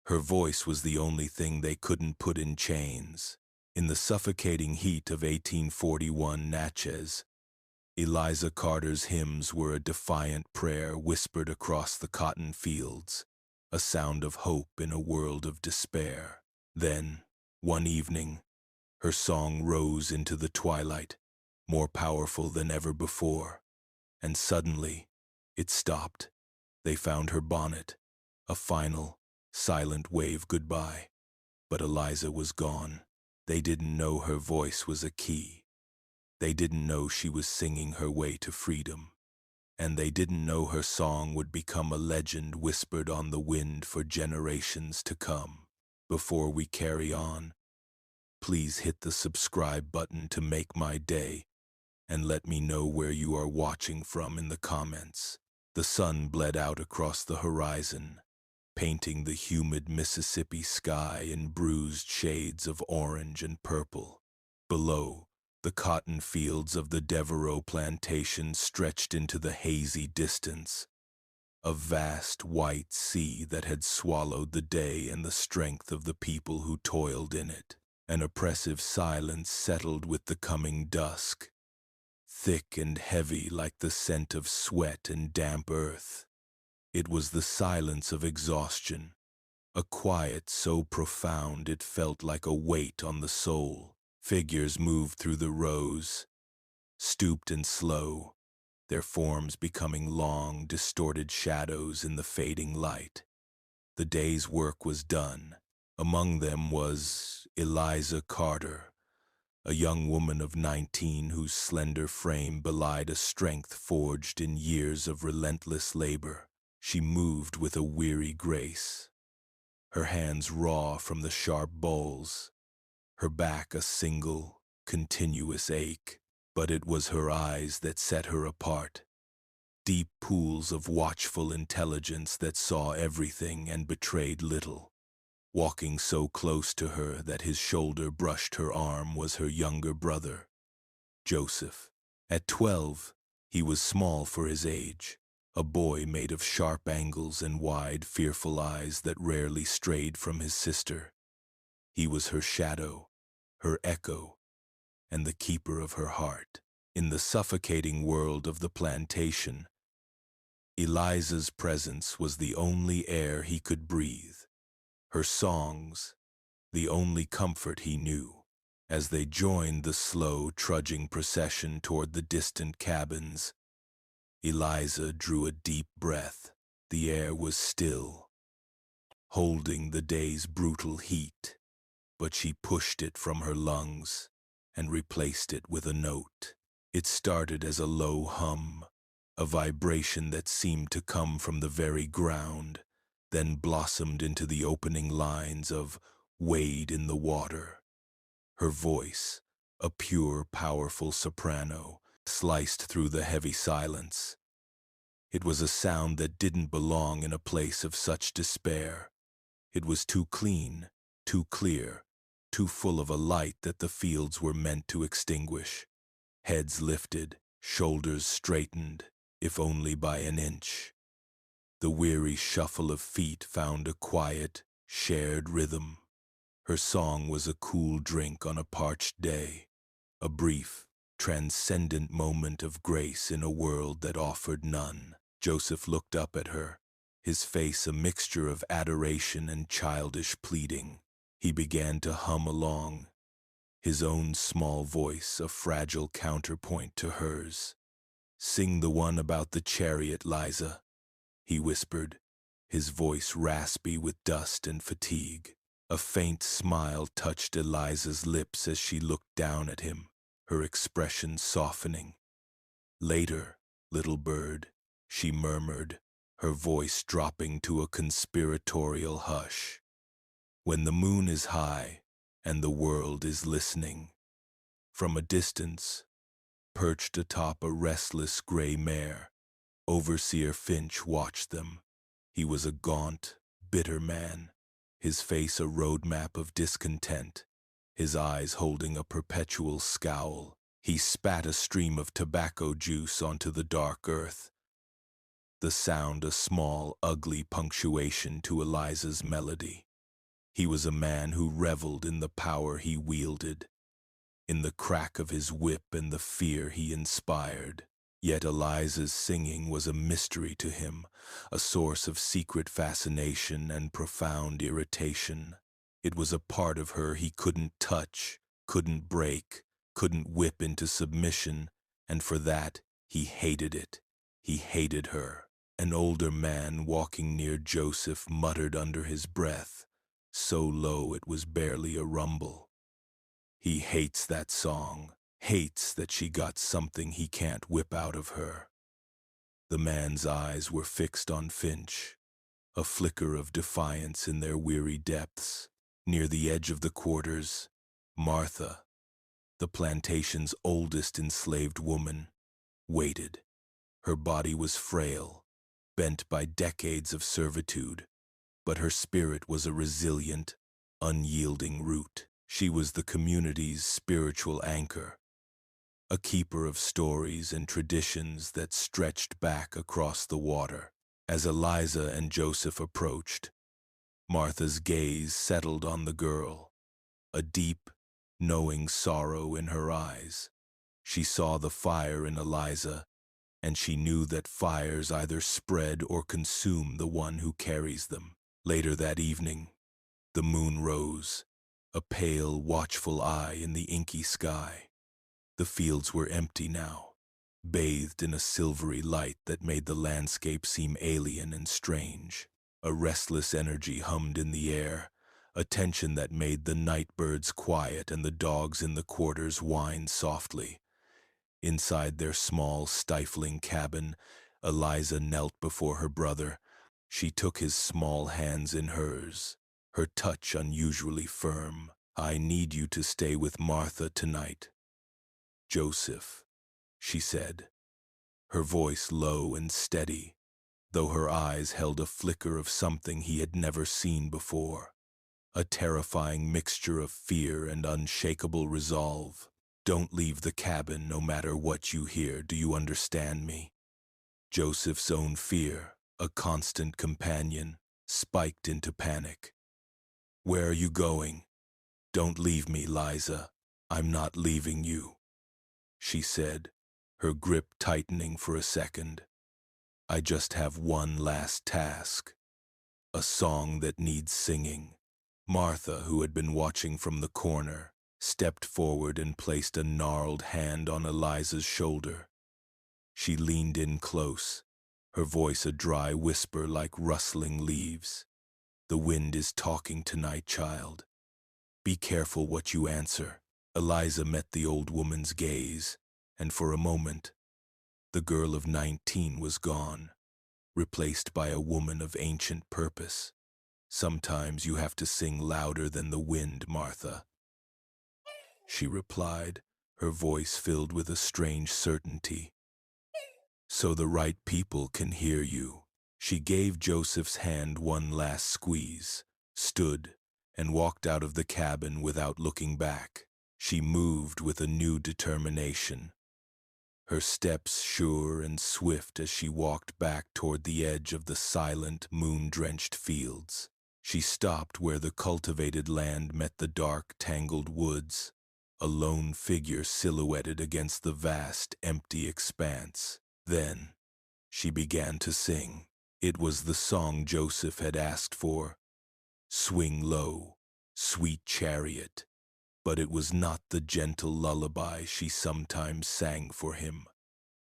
Her voice was the only thing they couldn't put in chains. In the suffocating heat of 1841 Natchez, Eliza Carter's hymns were a defiant prayer whispered across the cotton fields, a sound of hope in a world of despair. Then, one evening, her song rose into the twilight, more powerful than ever before, and suddenly, it stopped. They found her bonnet, a final, silent wave goodbye. But Eliza was gone. They didn't know her voice was a key. They didn't know she was singing her way to freedom. And they didn't know her song would become a legend whispered on the wind for generations to come. Before we carry on, please hit the subscribe button to make my day, and let me know where you are watching from in the comments. The sun bled out across the horizon, painting the humid Mississippi sky in bruised shades of orange and purple. Below, the cotton fields of the Devereaux plantation stretched into the hazy distance, a vast white sea that had swallowed the day and the strength of the people who toiled in it. An oppressive silence settled with the coming dusk, thick and heavy like the scent of sweat and damp earth. It was the silence of exhaustion, a quiet so profound it felt like a weight on the soul. Figures moved through the rows, stooped and slow, their forms becoming long, distorted shadows in the fading light. The day's work was done. Among them was Eliza Carter, a young woman of 19 whose slender frame belied a strength forged in years of relentless labor. She moved with a weary grace, her hands raw from the sharp bowls, her back a single, continuous ache. But it was her eyes that set her apart, deep pools of watchful intelligence that saw everything and betrayed little. Walking so close to her that his shoulder brushed her arm was her younger brother, Joseph. At 12, he was small for his age, a boy made of sharp angles and wide, fearful eyes that rarely strayed from his sister. He was her shadow, her echo, and the keeper of her heart. In the suffocating world of the plantation, Eliza's presence was the only air he could breathe, her songs, the only comfort he knew. As they joined the slow, trudging procession toward the distant cabins, Eliza drew a deep breath. The air was still, holding the day's brutal heat, but she pushed it from her lungs and replaced it with a note. It started as a low hum, a vibration that seemed to come from the very ground, then blossomed into the opening lines of "Wade in the Water." Her voice, a pure, powerful soprano, sliced through the heavy silence. It was a sound that didn't belong in a place of such despair. It was too clean, too clear, too full of a light that the fields were meant to extinguish. Heads lifted, shoulders straightened, if only by an inch. The weary shuffle of feet found a quiet, shared rhythm. Her song was a cool drink on a parched day, a brief, transcendent moment of grace in a world that offered none. Joseph looked up at her, his face a mixture of adoration and childish pleading. He began to hum along, his own small voice a fragile counterpoint to hers. "Sing the one about the chariot, Liza," he whispered, his voice raspy with dust and fatigue. A faint smile touched Eliza's lips as she looked down at him, her expression softening. "Later, little bird," she murmured, her voice dropping to a conspiratorial hush. "When the moon is high and the world is listening." From a distance, perched atop a restless gray mare, Overseer Finch watched them. He was a gaunt, bitter man, his face a roadmap of discontent, his eyes holding a perpetual scowl. He spat a stream of tobacco juice onto the dark earth, the sound a small, ugly punctuation to Eliza's melody. He was a man who reveled in the power he wielded, in the crack of his whip and the fear he inspired. Yet Eliza's singing was a mystery to him, a source of secret fascination and profound irritation. It was a part of her he couldn't touch, couldn't break, couldn't whip into submission, and for that he hated it. He hated her. An older man walking near Joseph muttered under his breath, so low it was barely a rumble. He hates that song, hates that she got something he can't whip out of her. The man's eyes were fixed on Finch, a flicker of defiance in their weary depths. Near the edge of the quarters, Martha, the plantation's oldest enslaved woman, waited. Her body was frail, bent by decades of servitude, but her spirit was a resilient, unyielding root. She was the community's spiritual anchor, a keeper of stories and traditions that stretched back across the water. As Eliza and Joseph approached, Martha's gaze settled on the girl, a deep, knowing sorrow in her eyes. She saw the fire in Eliza, and she knew that fires either spread or consume the one who carries them. Later that evening, the moon rose, a pale, watchful eye in the inky sky. The fields were empty now, bathed in a silvery light that made the landscape seem alien and strange. A restless energy hummed in the air, a tension that made the night birds quiet and the dogs in the quarters whine softly. Inside their small, stifling cabin, Eliza knelt before her brother. She took his small hands in hers, her touch unusually firm. "I need you to stay with Martha tonight, Joseph," she said, her voice low and steady, though her eyes held a flicker of something he had never seen before, a terrifying mixture of fear and unshakable resolve. "Don't leave the cabin no matter what you hear, do you understand me?" Joseph's own fear, a constant companion, spiked into panic. "Where are you going? Don't leave me, Liza. I'm not leaving you," she said, her grip tightening for a second. "I just have one last task, a song that needs singing." Martha, who had been watching from the corner, stepped forward and placed a gnarled hand on Eliza's shoulder. She leaned in close, her voice a dry whisper like rustling leaves. "The wind is talking tonight, child. Be careful what you answer." Eliza met the old woman's gaze, and for a moment, the girl of 19 was gone, replaced by a woman of ancient purpose. "Sometimes you have to sing louder than the wind, Martha," she replied, her voice filled with a strange certainty. "So the right people can hear you." She gave Joseph's hand one last squeeze, stood, and walked out of the cabin without looking back. She moved with a new determination, her steps sure and swift as she walked back toward the edge of the silent, moon-drenched fields. She stopped where the cultivated land met the dark, tangled woods, a lone figure silhouetted against the vast, empty expanse. Then she began to sing. It was the song Joseph had asked for, "Swing Low, Sweet Chariot," but it was not the gentle lullaby she sometimes sang for him.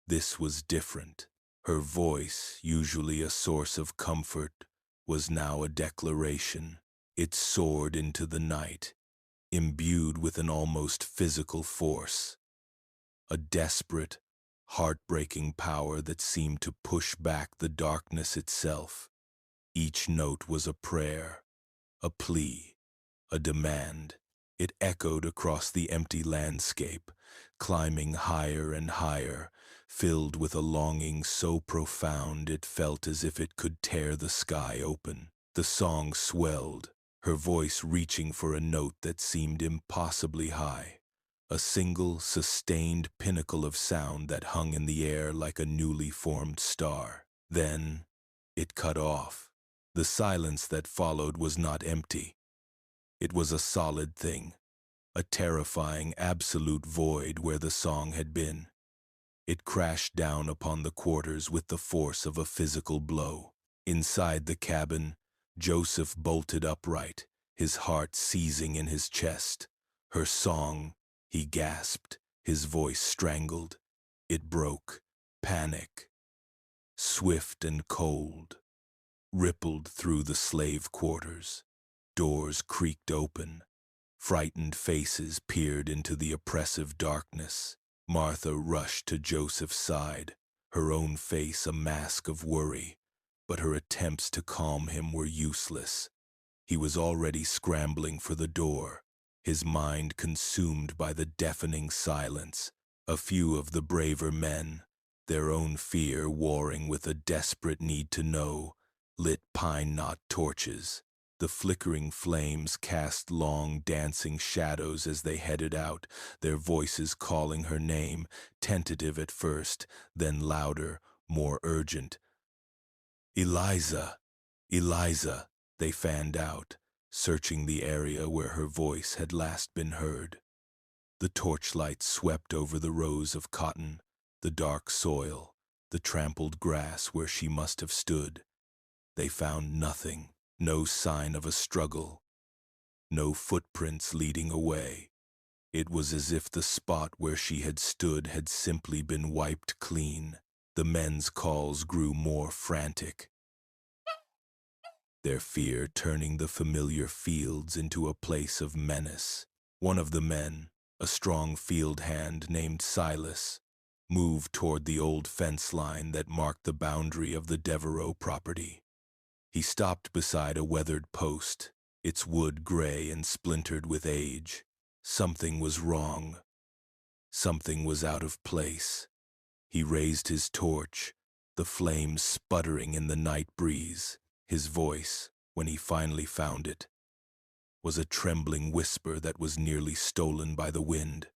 This was different. Her voice, usually a source of comfort, was now a declaration. It soared into the night, imbued with an almost physical force, a desperate, heartbreaking power that seemed to push back the darkness itself. Each note was a prayer, a plea, a demand. It echoed across the empty landscape, climbing higher and higher, filled with a longing so profound it felt as if it could tear the sky open. The song swelled, her voice reaching for a note that seemed impossibly high, a single, sustained pinnacle of sound that hung in the air like a newly formed star. Then it cut off. The silence that followed was not empty. It was a solid thing, a terrifying absolute void where the song had been. It crashed down upon the quarters with the force of a physical blow. Inside the cabin, Joseph bolted upright, his heart seizing in his chest. Her song, he gasped, his voice strangled. It broke, panic, swift and cold, rippled through the slave quarters. Doors creaked open. Frightened faces peered into the oppressive darkness. Martha rushed to Joseph's side, her own face a mask of worry, but her attempts to calm him were useless. He was already scrambling for the door, his mind consumed by the deafening silence. A few of the braver men, their own fear warring with a desperate need to know, lit pine knot torches. The flickering flames cast long, dancing shadows as they headed out, their voices calling her name, tentative at first, then louder, more urgent. "Eliza! Eliza!" they fanned out, searching the area where her voice had last been heard. The torchlight swept over the rows of cotton, the dark soil, the trampled grass where she must have stood. They found nothing. No sign of a struggle, no footprints leading away. It was as if the spot where she had stood had simply been wiped clean. The men's calls grew more frantic, their fear turning the familiar fields into a place of menace. One of the men, a strong field hand named Silas, moved toward the old fence line that marked the boundary of the Devereaux property. He stopped beside a weathered post, its wood gray and splintered with age. Something was wrong. Something was out of place. He raised his torch, the flames sputtering in the night breeze. His voice, when he finally found it, was a trembling whisper that was nearly stolen by the wind.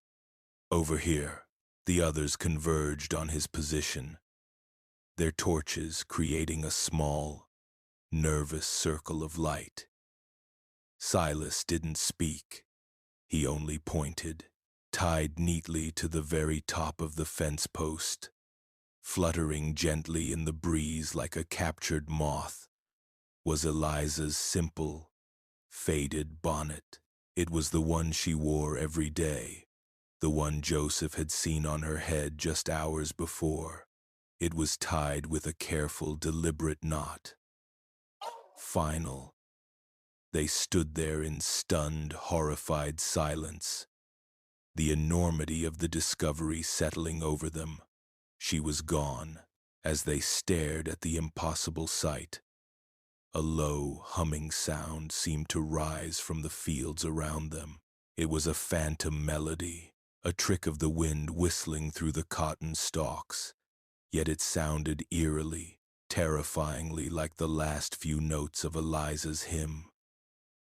Over here, the others converged on his position, their torches creating a small, nervous circle of light. Silas didn't speak. He only pointed, tied neatly to the very top of the fence post, fluttering gently in the breeze like a captured moth, was Eliza's simple, faded bonnet. It was the one she wore every day, the one Joseph had seen on her head just hours before. It was tied with a careful, deliberate knot. Final. They stood there in stunned, horrified silence, the enormity of the discovery settling over them. She was gone, as they stared at the impossible sight. A low, humming sound seemed to rise from the fields around them. It was a phantom melody, a trick of the wind whistling through the cotton stalks, yet it sounded eerily, terrifyingly like the last few notes of Eliza's hymn,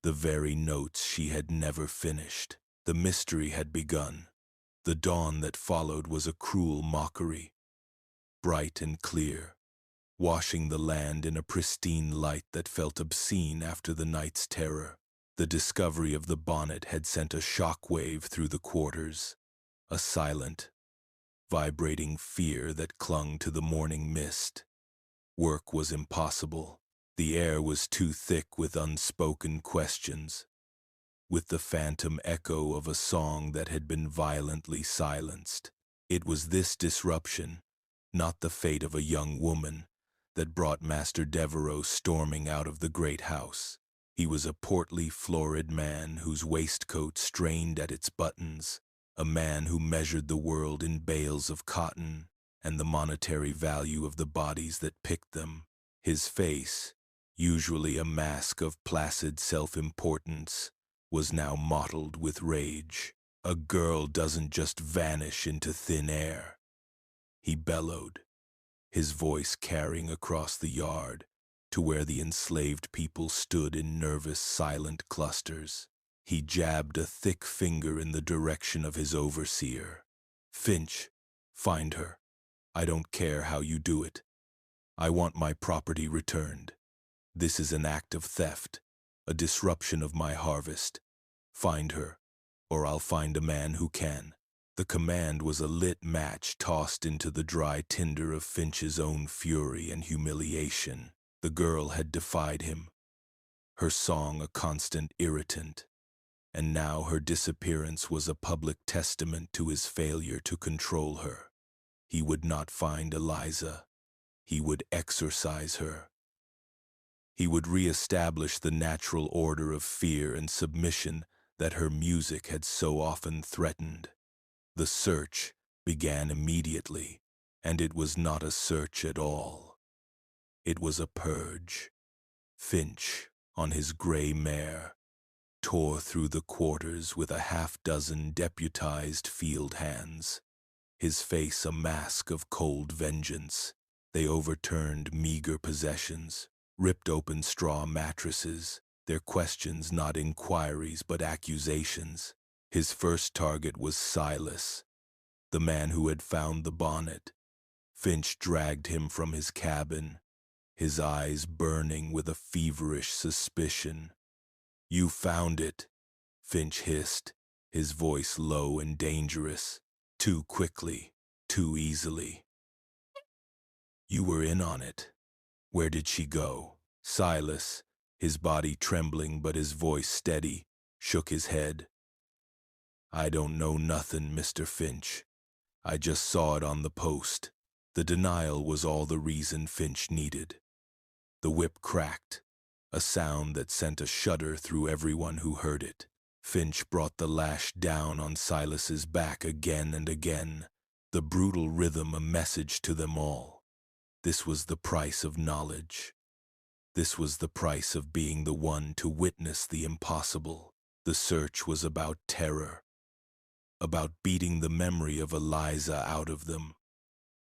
the very notes she had never finished. The mystery had begun. The dawn that followed was a cruel mockery, bright and clear, washing the land in a pristine light that felt obscene after the night's terror. The discovery of the bonnet had sent a shock wave through the quarters, a silent, vibrating fear that clung to the morning mist. Work was impossible. The air was too thick with unspoken questions, with the phantom echo of a song that had been violently silenced. It was this disruption, not the fate of a young woman, that brought Master Devereaux storming out of the great house. He was a portly, florid man whose waistcoat strained at its buttons, a man who measured the world in bales of cotton and the monetary value of the bodies that picked them. His face, usually a mask of placid self-importance, was now mottled with rage. A girl doesn't just vanish into thin air. He bellowed, his voice carrying across the yard to where the enslaved people stood in nervous, silent clusters. He jabbed a thick finger in the direction of his overseer. "Finch, find her. I don't care how you do it. I want my property returned. This is an act of theft, a disruption of my harvest. Find her, or I'll find a man who can. The command was a lit match tossed into the dry tinder of Finch's own fury and humiliation. The girl had defied him, her song a constant irritant, and now her disappearance was a public testament to his failure to control her. He would not find Eliza. He would exorcise her. He would re-establish the natural order of fear and submission that her music had so often threatened. The search began immediately, and it was not a search at all. It was a purge. Finch, on his gray mare, tore through the quarters with a half-dozen deputized field hands, his face a mask of cold vengeance. They overturned meager possessions, ripped open straw mattresses, their questions not inquiries but accusations. His first target was Silas, the man who had found the bonnet. Finch dragged him from his cabin, his eyes burning with a feverish suspicion. "You found it," Finch hissed, his voice low and dangerous. "Too quickly, too easily. You were in on it. Where did she go?" Silas, his body trembling but his voice steady, shook his head. "I don't know nothin', Mr. Finch. I just saw it on the post." The denial was all the reason Finch needed. The whip cracked, a sound that sent a shudder through everyone who heard it. Finch brought the lash down on Silas's back again and again, the brutal rhythm a message to them all. This was the price of knowledge. This was the price of being the one to witness the impossible. The search was about terror, about beating the memory of Eliza out of them,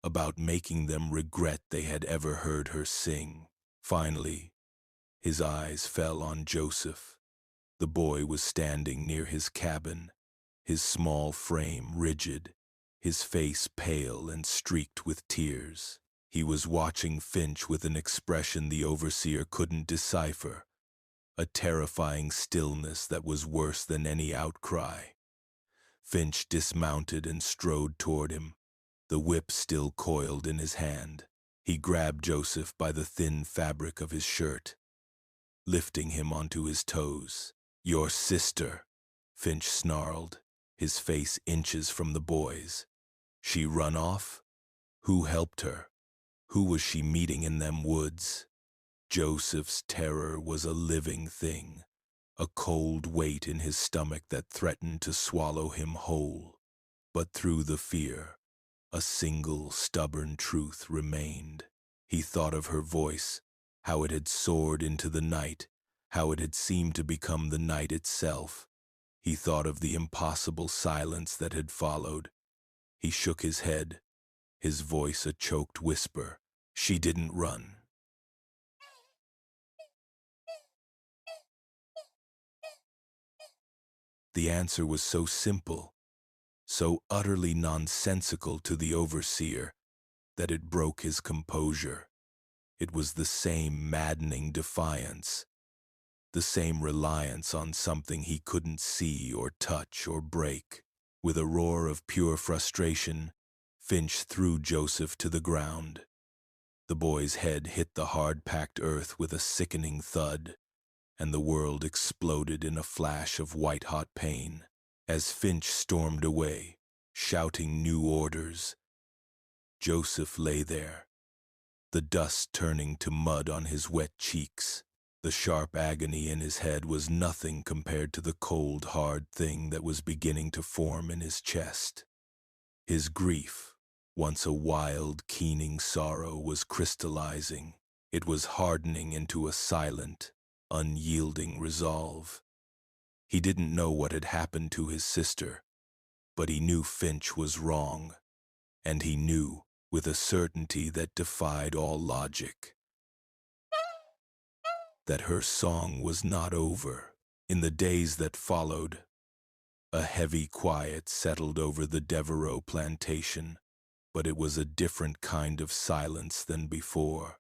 about making them regret they had ever heard her sing. Finally, his eyes fell on Joseph. The boy was standing near his cabin, his small frame rigid, his face pale and streaked with tears. He was watching Finch with an expression the overseer couldn't decipher, a terrifying stillness that was worse than any outcry. Finch dismounted and strode toward him, the whip still coiled in his hand. He grabbed Joseph by the thin fabric of his shirt, lifting him onto his toes. "Your sister," Finch snarled, his face inches from the boy's. "She run off? Who helped her? Who was she meeting in them woods?" Joseph's terror was a living thing, a cold weight in his stomach that threatened to swallow him whole. But through the fear, a single stubborn truth remained. He thought of her voice, how it had soared into the night, how it had seemed to become the night itself. He thought of the impossible silence that had followed. He shook his head, his voice a choked whisper. "She didn't run." The answer was so simple, so utterly nonsensical to the overseer, that it broke his composure. It was the same maddening defiance, the same reliance on something he couldn't see or touch or break. With a roar of pure frustration, Finch threw Joseph to the ground. The boy's head hit the hard-packed earth with a sickening thud, and the world exploded in a flash of white-hot pain. As Finch stormed away, shouting new orders, Joseph lay there, the dust turning to mud on his wet cheeks. The sharp agony in his head was nothing compared to the cold, hard thing that was beginning to form in his chest. His grief, once a wild, keening sorrow, was crystallizing. It was hardening into a silent, unyielding resolve. He didn't know what had happened to his sister, but he knew Finch was wrong, and he knew, with a certainty that defied all logic, that her song was not over. In the days that followed, a heavy quiet settled over the Devereaux plantation, but it was a different kind of silence than before.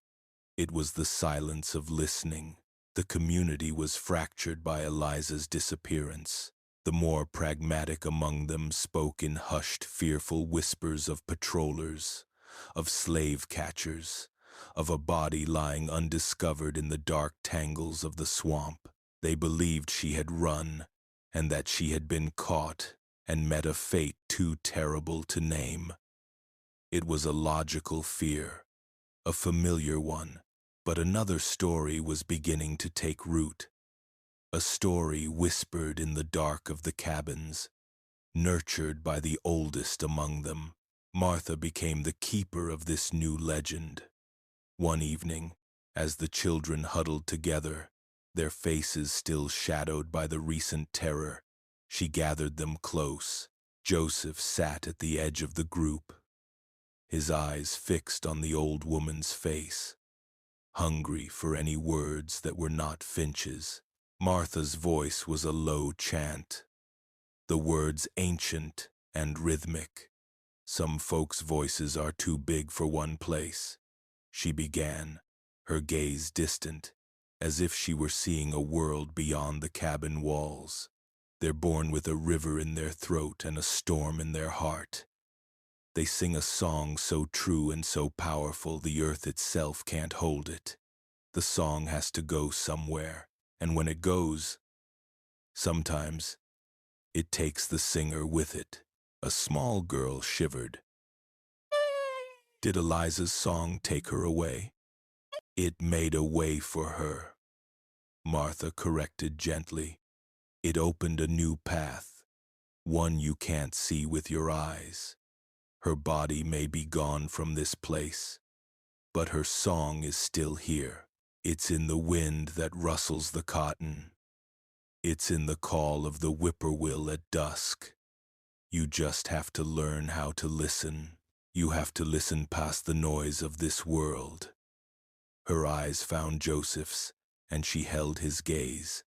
It was the silence of listening. The community was fractured by Eliza's disappearance. The more pragmatic among them spoke in hushed, fearful whispers of patrollers, of slave catchers, of a body lying undiscovered in the dark tangles of the swamp. They believed she had run, and that she had been caught and met a fate too terrible to name. It was a logical fear, a familiar one, but another story was beginning to take root. A story whispered in the dark of the cabins, nurtured by the oldest among them. Martha became the keeper of this new legend. One evening, as the children huddled together, their faces still shadowed by the recent terror, she gathered them close. Joseph sat at the edge of the group, his eyes fixed on the old woman's face, hungry for any words that were not Finch's. Martha's voice was a low chant, the words ancient and rhythmic. Some folks' voices are too big for one place, she began, her gaze distant, as if she were seeing a world beyond the cabin walls. They're born with a river in their throat and a storm in their heart. They sing a song so true and so powerful the earth itself can't hold it. The song has to go somewhere, and when it goes, sometimes it takes the singer with it. A small girl shivered. Did Eliza's song take her away? It made a way for her, Martha corrected gently. It opened a new path, one you can't see with your eyes. Her body may be gone from this place, but her song is still here. It's in the wind that rustles the cotton. It's in the call of the whippoorwill at dusk. You just have to learn how to listen. You have to listen past the noise of this world. Her eyes found Joseph's, and she held his gaze.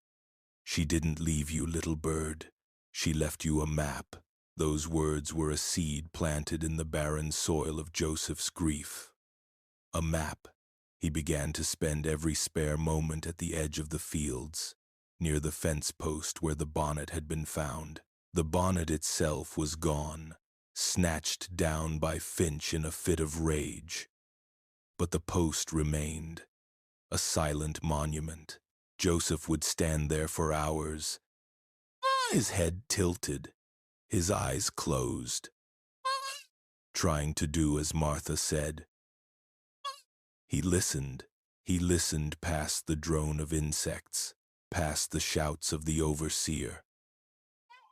She didn't leave you, little bird. She left you a map. Those words were a seed planted in the barren soil of Joseph's grief. A map. He began to spend every spare moment at the edge of the fields, near the fence post where the bonnet had been found. The bonnet itself was gone, snatched down by Finch in a fit of rage. But the post remained, a silent monument. Joseph would stand there for hours, his head tilted, his eyes closed, trying to do as Martha said. He listened past the drone of insects, past the shouts of the overseer,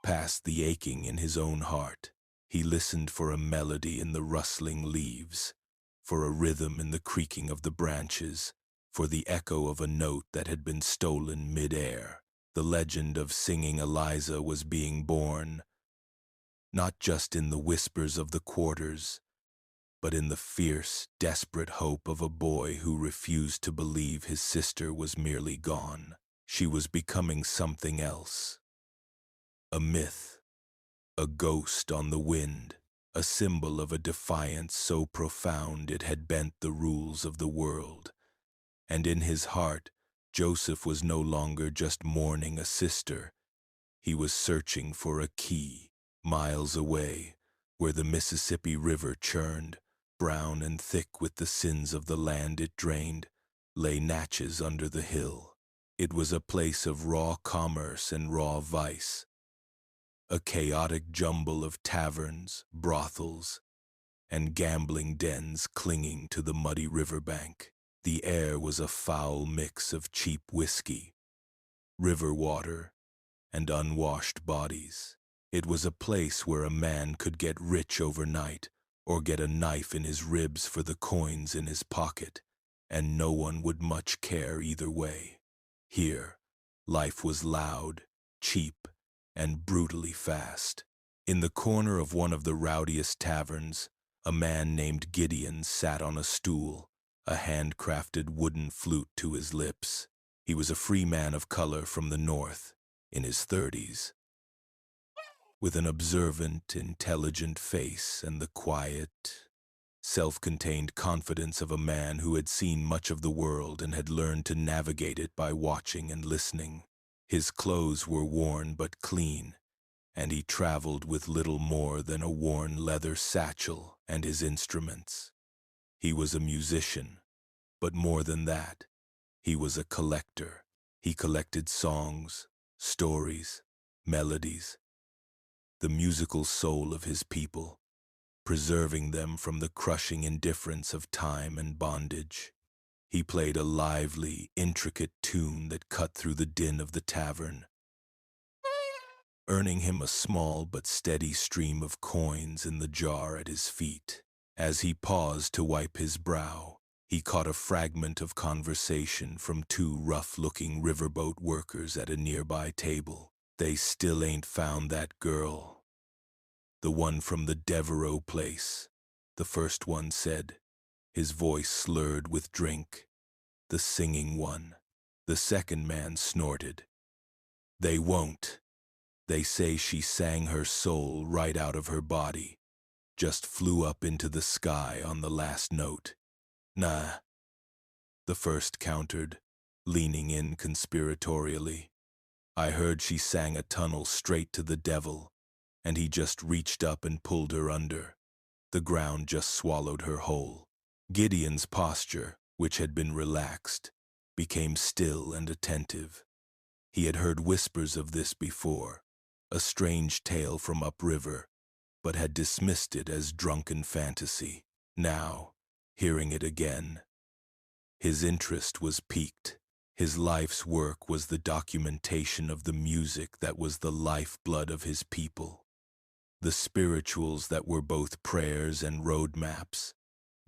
past the aching in his own heart. He listened for a melody in the rustling leaves, for a rhythm in the creaking of the branches, for the echo of a note that had been stolen mid-air. The legend of singing Eliza was being born, not just in the whispers of the quarters, but in the fierce, desperate hope of a boy who refused to believe his sister was merely gone. She was becoming something else. A myth, a ghost on the wind, a symbol of a defiance so profound it had bent the rules of the world. And in his heart, Joseph was no longer just mourning a sister. He was searching for a key. Miles away, where the Mississippi River churned, brown and thick with the sins of the land it drained, lay Natchez under the hill. It was a place of raw commerce and raw vice, a chaotic jumble of taverns, brothels, and gambling dens clinging to the muddy riverbank. The air was a foul mix of cheap whiskey, river water, and unwashed bodies. It was a place where a man could get rich overnight or get a knife in his ribs for the coins in his pocket, and no one would much care either way. Here, life was loud, cheap, and brutally fast. In the corner of one of the rowdiest taverns, a man named Gideon sat on a stool, a handcrafted wooden flute to his lips. He was a free man of color from the north, in his 30s, with an observant, intelligent face and the quiet, self-contained confidence of a man who had seen much of the world and had learned to navigate it by watching and listening. His clothes were worn but clean, and he traveled with little more than a worn leather satchel and his instruments. He was a musician, but more than that, he was a collector. He collected songs, stories, melodies, the musical soul of his people, preserving them from the crushing indifference of time and bondage. He played a lively, intricate tune that cut through the din of the tavern, earning him a small but steady stream of coins in the jar at his feet. As he paused to wipe his brow, he caught a fragment of conversation from two rough-looking riverboat workers at a nearby table. "They still ain't found that girl. The one from the Devereaux place," the first one said, his voice slurred with drink. "The singing one." The second man snorted. "They won't. They say she sang her soul right out of her body, just flew up into the sky on the last note." "Nah," the first countered, leaning in conspiratorially. "I heard she sang a tunnel straight to the devil, and he just reached up and pulled her under. The ground just swallowed her whole." Gideon's posture, which had been relaxed, became still and attentive. He had heard whispers of this before, a strange tale from upriver, but had dismissed it as drunken fantasy. Now, hearing it again, his interest was piqued. His life's work was the documentation of the music that was the lifeblood of his people, the spirituals that were both prayers and roadmaps,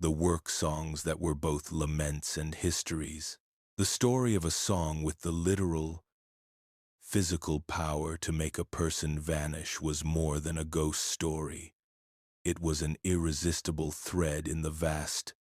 the work songs that were both laments and histories. The story of a song with the literal, physical power to make a person vanish was more than a ghost story. It was an irresistible thread in the vast,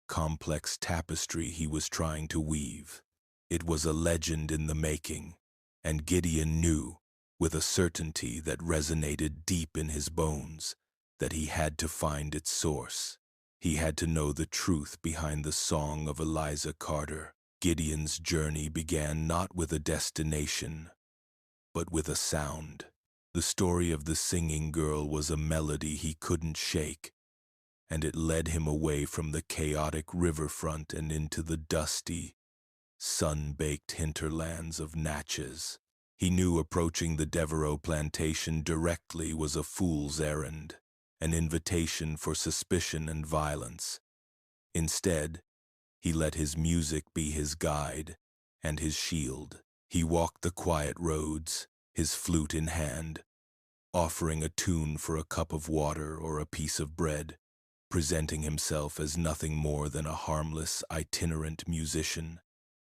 complex tapestry he was trying to weave. It was a legend in the making, and Gideon knew, with a certainty that resonated deep in his bones, that he had to find its source. He had to know the truth behind the song of Eliza Carter. Gideon's journey began not with a destination, but with a sound. The story of the singing girl was a melody he couldn't shake, and it led him away from the chaotic riverfront and into the dusty, sun-baked hinterlands of Natchez. He knew approaching the Devereaux plantation directly was a fool's errand, an invitation for suspicion and violence. Instead, he let his music be his guide and his shield. He walked the quiet roads, his flute in hand, offering a tune for a cup of water or a piece of bread, presenting himself as nothing more than a harmless, itinerant musician.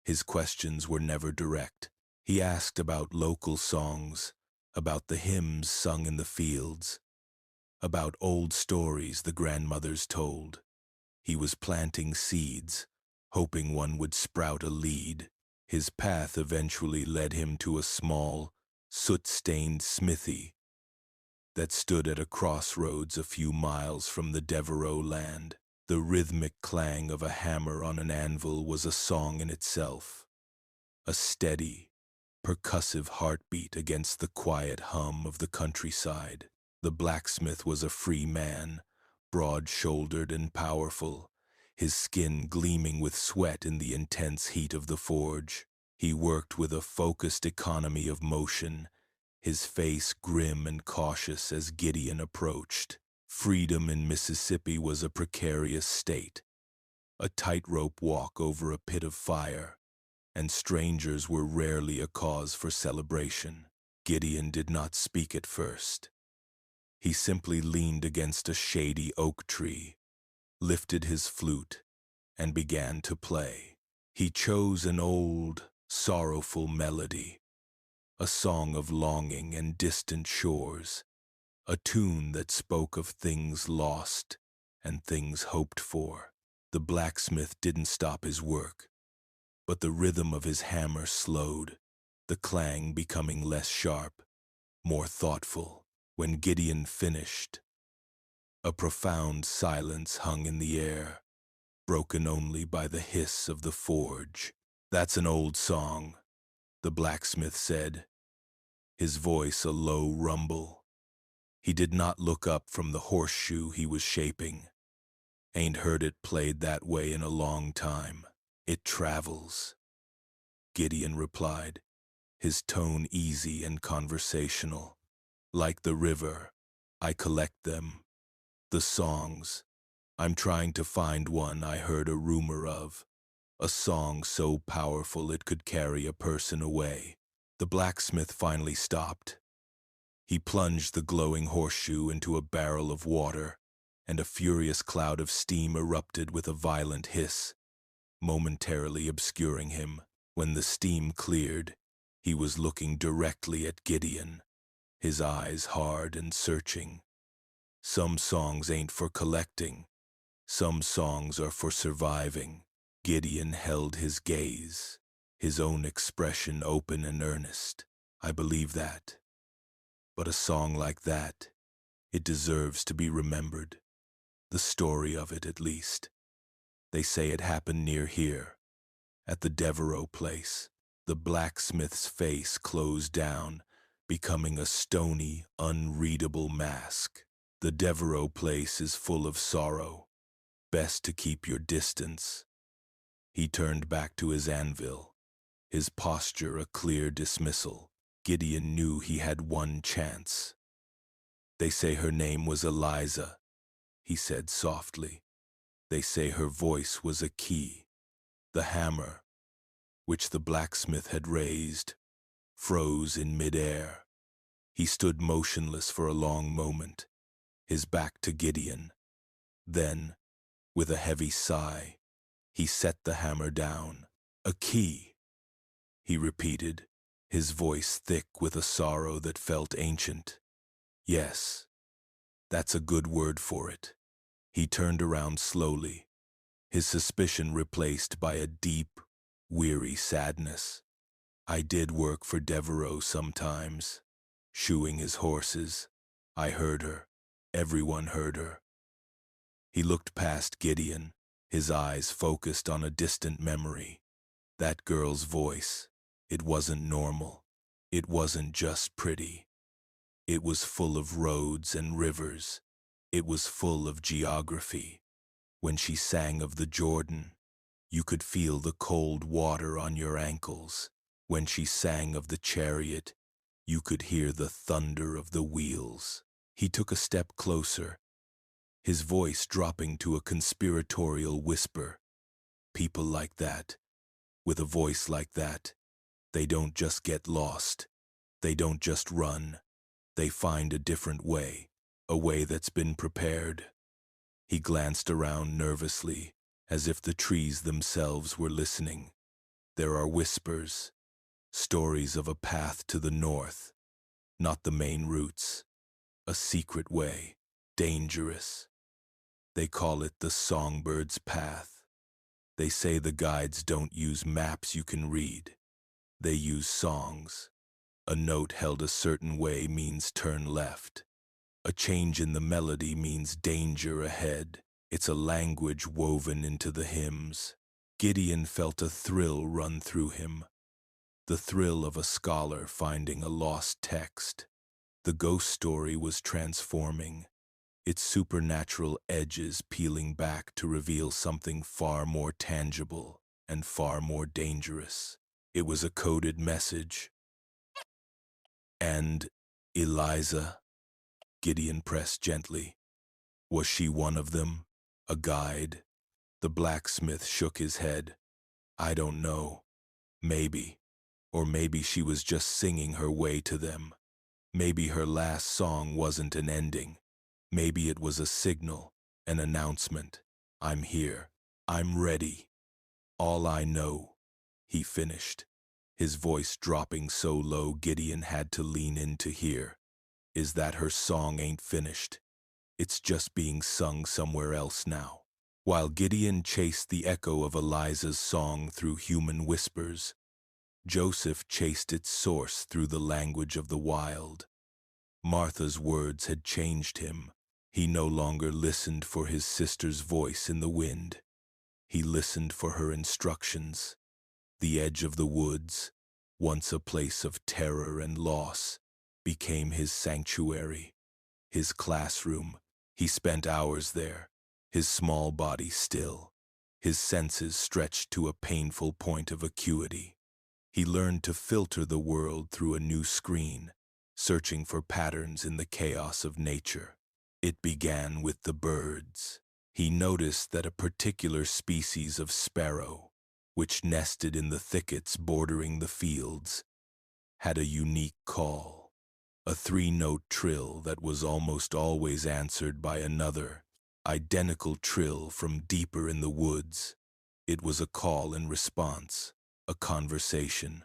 His questions were never direct. He asked about local songs, about the hymns sung in the fields, about old stories the grandmothers told. He was planting seeds, hoping one would sprout a lead. His path eventually led him to a small, soot-stained smithy that stood at a crossroads a few miles from the Devereaux land. The rhythmic clang of a hammer on an anvil was a song in itself, a steady, percussive heartbeat against the quiet hum of the countryside. The blacksmith was a free man, broad-shouldered and powerful, his skin gleaming with sweat in the intense heat of the forge. He worked with a focused economy of motion, his face grim and cautious as Gideon approached. Freedom in Mississippi was a precarious state, a tightrope walk over a pit of fire, and strangers were rarely a cause for celebration. Gideon did not speak at first. He simply leaned against a shady oak tree, lifted his flute, and began to play. He chose an old, sorrowful melody, a song of longing and distant shores, a tune that spoke of things lost and things hoped for. The blacksmith didn't stop his work, but the rhythm of his hammer slowed, the clang becoming less sharp, more thoughtful. When Gideon finished, a profound silence hung in the air, broken only by the hiss of the forge. "That's an old song," the blacksmith said. his voice a low rumble. He did not look up from the horseshoe he was shaping. Ain't heard it played that way in a long time. It travels, Gideon replied, his tone easy and conversational. Like the river, I collect them. The songs. I'm trying to find one I heard a rumor of. A song so powerful it could carry a person away. The blacksmith finally stopped. He plunged the glowing horseshoe into a barrel of water, and a furious cloud of steam erupted with a violent hiss, momentarily obscuring him. When the steam cleared, he was looking directly at Gideon, his eyes hard and searching. Some songs ain't for collecting. Some songs are for surviving. Gideon held his gaze, his own expression open and earnest. I believe that. But a song like that, it deserves to be remembered. The story of it, at least. They say it happened near here, at the Devereaux place. The blacksmith's face closed down, becoming a stony, unreadable mask. The Devereaux place is full of sorrow. Best to keep your distance. He turned back to his anvil, his posture a clear dismissal. Gideon knew he had one chance. They say her name was Eliza, he said softly. They say her voice was a key. The hammer, which the blacksmith had raised, froze in midair. He stood motionless for a long moment, his back to Gideon. Then, with a heavy sigh, he set the hammer down. A key, he repeated, his voice thick with a sorrow that felt ancient. Yes, that's a good word for it. He turned around slowly, his suspicion replaced by a deep, weary sadness. I did work for Devereaux sometimes, shoeing his horses. I heard her. Everyone heard her. He looked past Gideon, his eyes focused on a distant memory. That girl's voice, it wasn't normal. It wasn't just pretty. It was full of roads and rivers. It was full of geography. When she sang of the Jordan, you could feel the cold water on your ankles. When she sang of the chariot, you could hear the thunder of the wheels. He took a step closer, his voice dropping to a conspiratorial whisper. People like that, with a voice like that, they don't just get lost. They don't just run. They find a different way, a way that's been prepared. He glanced around nervously, as if the trees themselves were listening. There are whispers, stories of a path to the north, not the main routes, a secret way, dangerous. They call it the Songbird's Path. They say the guides don't use maps you can read. They use songs. A note held a certain way means turn left. A change in the melody means danger ahead. It's a language woven into the hymns. Gideon felt a thrill run through him. The thrill of a scholar finding a lost text. The ghost story was transforming, its supernatural edges peeling back to reveal something far more tangible and far more dangerous. It was a coded message. And Eliza, Gideon pressed gently. Was she one of them? A guide? The blacksmith shook his head. I don't know. Maybe. Or maybe she was just singing her way to them. Maybe her last song wasn't an ending. Maybe it was a signal, an announcement. I'm here. I'm ready. All I know, he finished, his voice dropping so low Gideon had to lean in to hear, is that her song ain't finished. It's just being sung somewhere else now. While Gideon chased the echo of Eliza's song through human whispers, Joseph chased its source through the language of the wild. Martha's words had changed him. He no longer listened for his sister's voice in the wind. He listened for her instructions. The edge of the woods, once a place of terror and loss, became his sanctuary, his classroom. He spent hours there, his small body still, his senses stretched to a painful point of acuity. He learned to filter the world through a new screen, searching for patterns in the chaos of nature. It began with the birds. He noticed that a particular species of sparrow, which nested in the thickets bordering the fields, had a unique call, a three-note trill that was almost always answered by another, identical trill from deeper in the woods. It was a call and response, a conversation.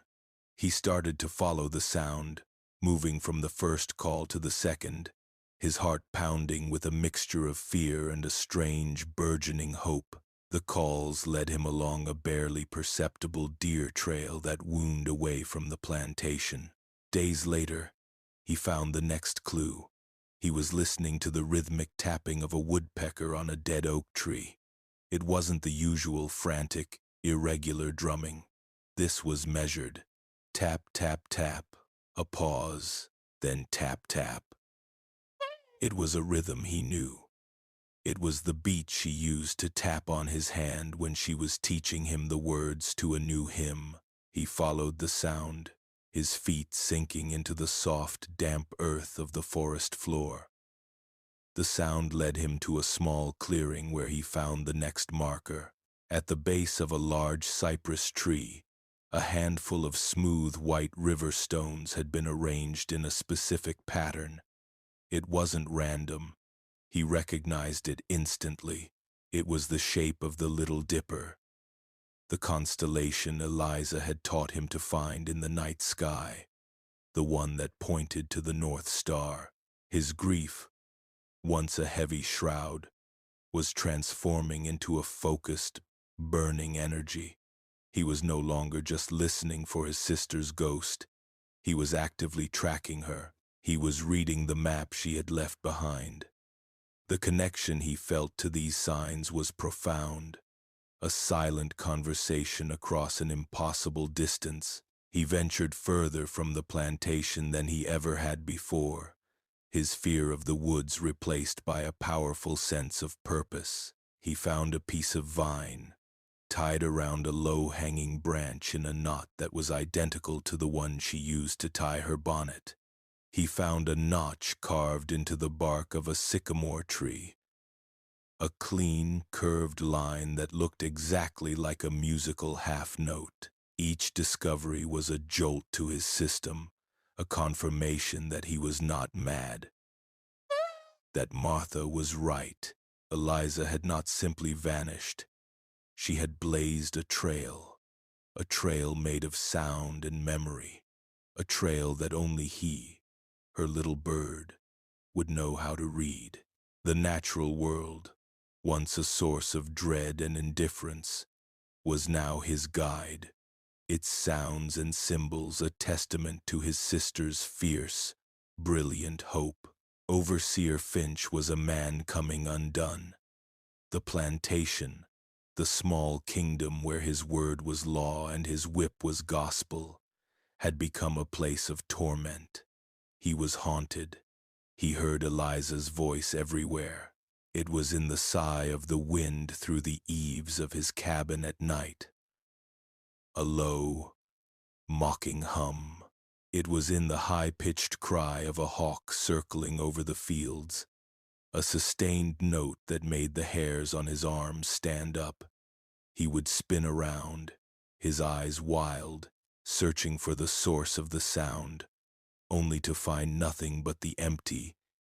He started to follow the sound, moving from the first call to the second, his heart pounding with a mixture of fear and a strange, burgeoning hope. The calls led him along a barely perceptible deer trail that wound away from the plantation. Days later, he found the next clue. He was listening to the rhythmic tapping of a woodpecker on a dead oak tree. It wasn't the usual frantic, irregular drumming. This was measured. Tap, tap, tap. A pause, then tap, tap. It was a rhythm he knew. It was the beat she used to tap on his hand when she was teaching him the words to a new hymn. He followed the sound, his feet sinking into the soft, damp earth of the forest floor. The sound led him to a small clearing where he found the next marker. At the base of a large cypress tree, a handful of smooth white river stones had been arranged in a specific pattern. It wasn't random. He recognized it instantly. It was the shape of the Little Dipper, the constellation Eliza had taught him to find in the night sky, the one that pointed to the North Star. His grief, once a heavy shroud, was transforming into a focused, burning energy. He was no longer just listening for his sister's ghost. He was actively tracking her. He was reading the map she had left behind. The connection he felt to these signs was profound, a silent conversation across an impossible distance. He ventured further from the plantation than he ever had before, his fear of the woods replaced by a powerful sense of purpose. He found a piece of vine, tied around a low-hanging branch in a knot that was identical to the one she used to tie her bonnet. He found a notch carved into the bark of a sycamore tree, a clean, curved line that looked exactly like a musical half-note. Each discovery was a jolt to his system, a confirmation that he was not mad, that Martha was right. Eliza had not simply vanished. She had blazed a trail made of sound and memory, a trail that only he, her little bird, would know how to read. The natural world, once a source of dread and indifference, was now his guide, its sounds and symbols a testament to his sister's fierce, brilliant hope. Overseer Finch was a man coming undone. The plantation, the small kingdom where his word was law and his whip was gospel, had become a place of torment. He was haunted. He heard Eliza's voice everywhere. It was in the sigh of the wind through the eaves of his cabin at night. A low, mocking hum. It was in the high-pitched cry of a hawk circling over the fields, a sustained note that made the hairs on his arms stand up. He would spin around, his eyes wild, searching for the source of the sound, only to find nothing but the empty,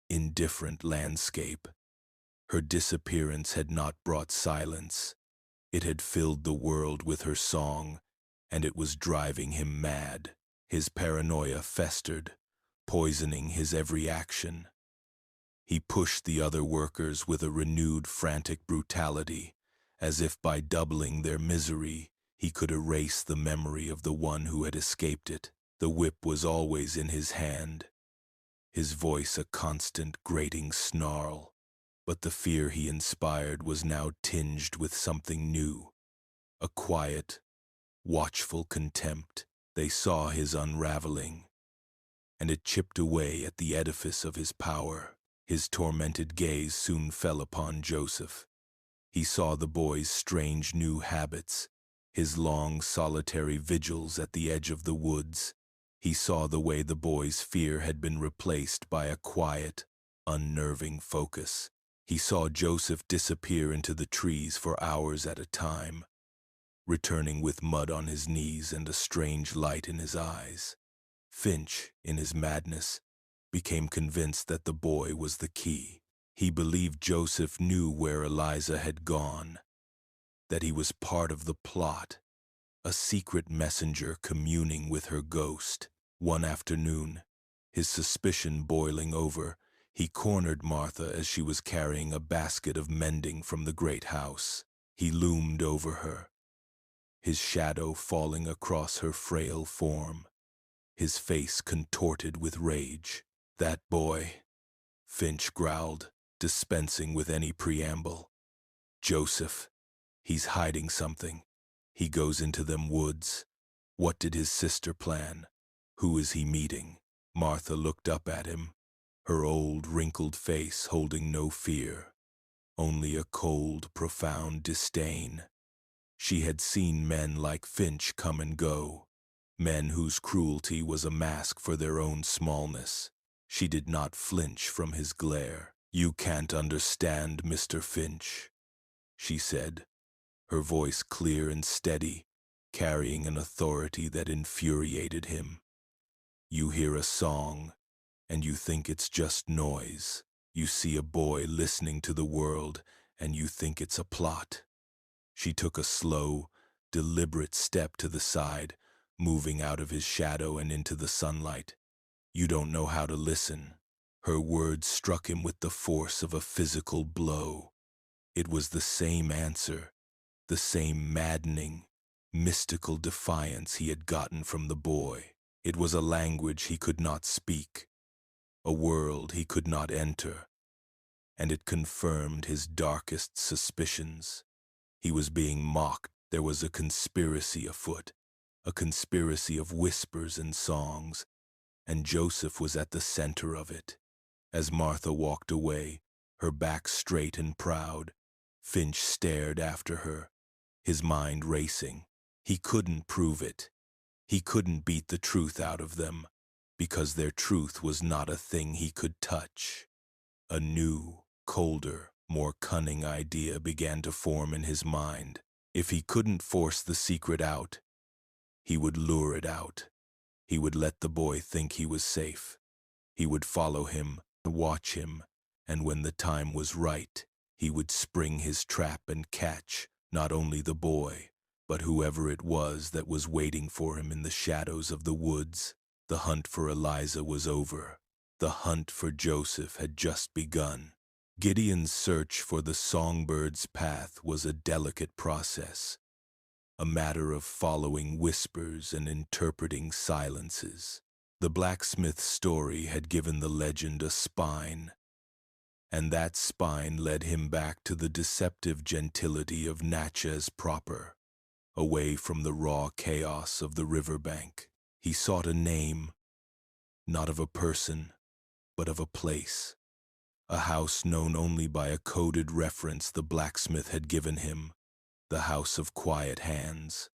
indifferent landscape. Her disappearance had not brought silence. It had filled the world with her song, and it was driving him mad. His paranoia festered, poisoning his every action. He pushed the other workers with a renewed frantic brutality, as if by doubling their misery, he could erase the memory of the one who had escaped it. The whip was always in his hand, his voice a constant grating snarl, but the fear he inspired was now tinged with something new, a quiet, watchful contempt. They saw his unraveling, and it chipped away at the edifice of his power. His tormented gaze soon fell upon Joseph. He saw the boy's strange new habits, his long solitary vigils at the edge of the woods. He saw the way the boy's fear had been replaced by a quiet, unnerving focus. He saw Joseph disappear into the trees for hours at a time, returning with mud on his knees and a strange light in his eyes. Finch, in his madness, became convinced that the boy was the key. He believed Joseph knew where Eliza had gone, that he was part of the plot, a secret messenger communing with her ghost. One afternoon, his suspicion boiling over, he cornered Martha as she was carrying a basket of mending from the great house. He loomed over her, his shadow falling across her frail form, his face contorted with rage. "That boy," Finch growled, dispensing with any preamble. "Joseph, he's hiding something. He goes into them woods. What did his sister plan? Who is he meeting?" Martha looked up at him, her old, wrinkled face holding no fear, only a cold, profound disdain. She had seen men like Finch come and go, men whose cruelty was a mask for their own smallness. She did not flinch from his glare. "You can't understand, Mr. Finch," she said, her voice clear and steady, carrying an authority that infuriated him. "You hear a song, and you think it's just noise. You see a boy listening to the world, and you think it's a plot." She took a slow, deliberate step to the side, moving out of his shadow and into the sunlight. "You don't know how to listen." Her words struck him with the force of a physical blow. It was the same answer, the same maddening, mystical defiance he had gotten from the boy. It was a language he could not speak, a world he could not enter, and it confirmed his darkest suspicions. He was being mocked. There was a conspiracy afoot, a conspiracy of whispers and songs, and Joseph was at the center of it. As Martha walked away, her back straight and proud, Finch stared after her, his mind racing. He couldn't prove it. He couldn't beat the truth out of them, because their truth was not a thing he could touch. A new, colder, more cunning idea began to form in his mind. If he couldn't force the secret out, he would lure it out. He would let the boy think he was safe. He would follow him, watch him, and when the time was right, he would spring his trap and catch not only the boy, but whoever it was that was waiting for him in the shadows of the woods. The hunt for Eliza was over. The hunt for Joseph had just begun. Gideon's search for the songbird's path was a delicate process, a matter of following whispers and interpreting silences. The blacksmith's story had given the legend a spine, and that spine led him back to the deceptive gentility of Natchez proper, away from the raw chaos of the riverbank. He sought a name, not of a person, but of a place, a house known only by a coded reference the blacksmith had given him, the House of Quiet Hands.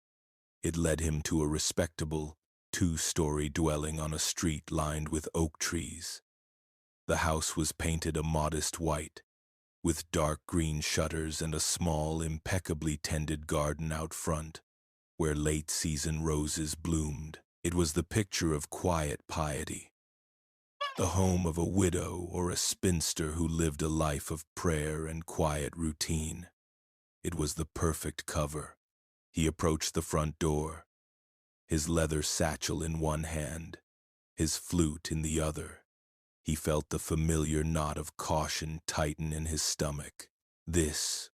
It led him to a respectable, two-story dwelling on a street lined with oak trees. The house was painted a modest white, with dark green shutters and a small, impeccably tended garden out front, where late-season roses bloomed. It was the picture of quiet piety, the home of a widow or a spinster who lived a life of prayer and quiet routine. It was the perfect cover. He approached the front door, his leather satchel in one hand, his flute in the other. He felt the familiar knot of caution tighten in his stomach. This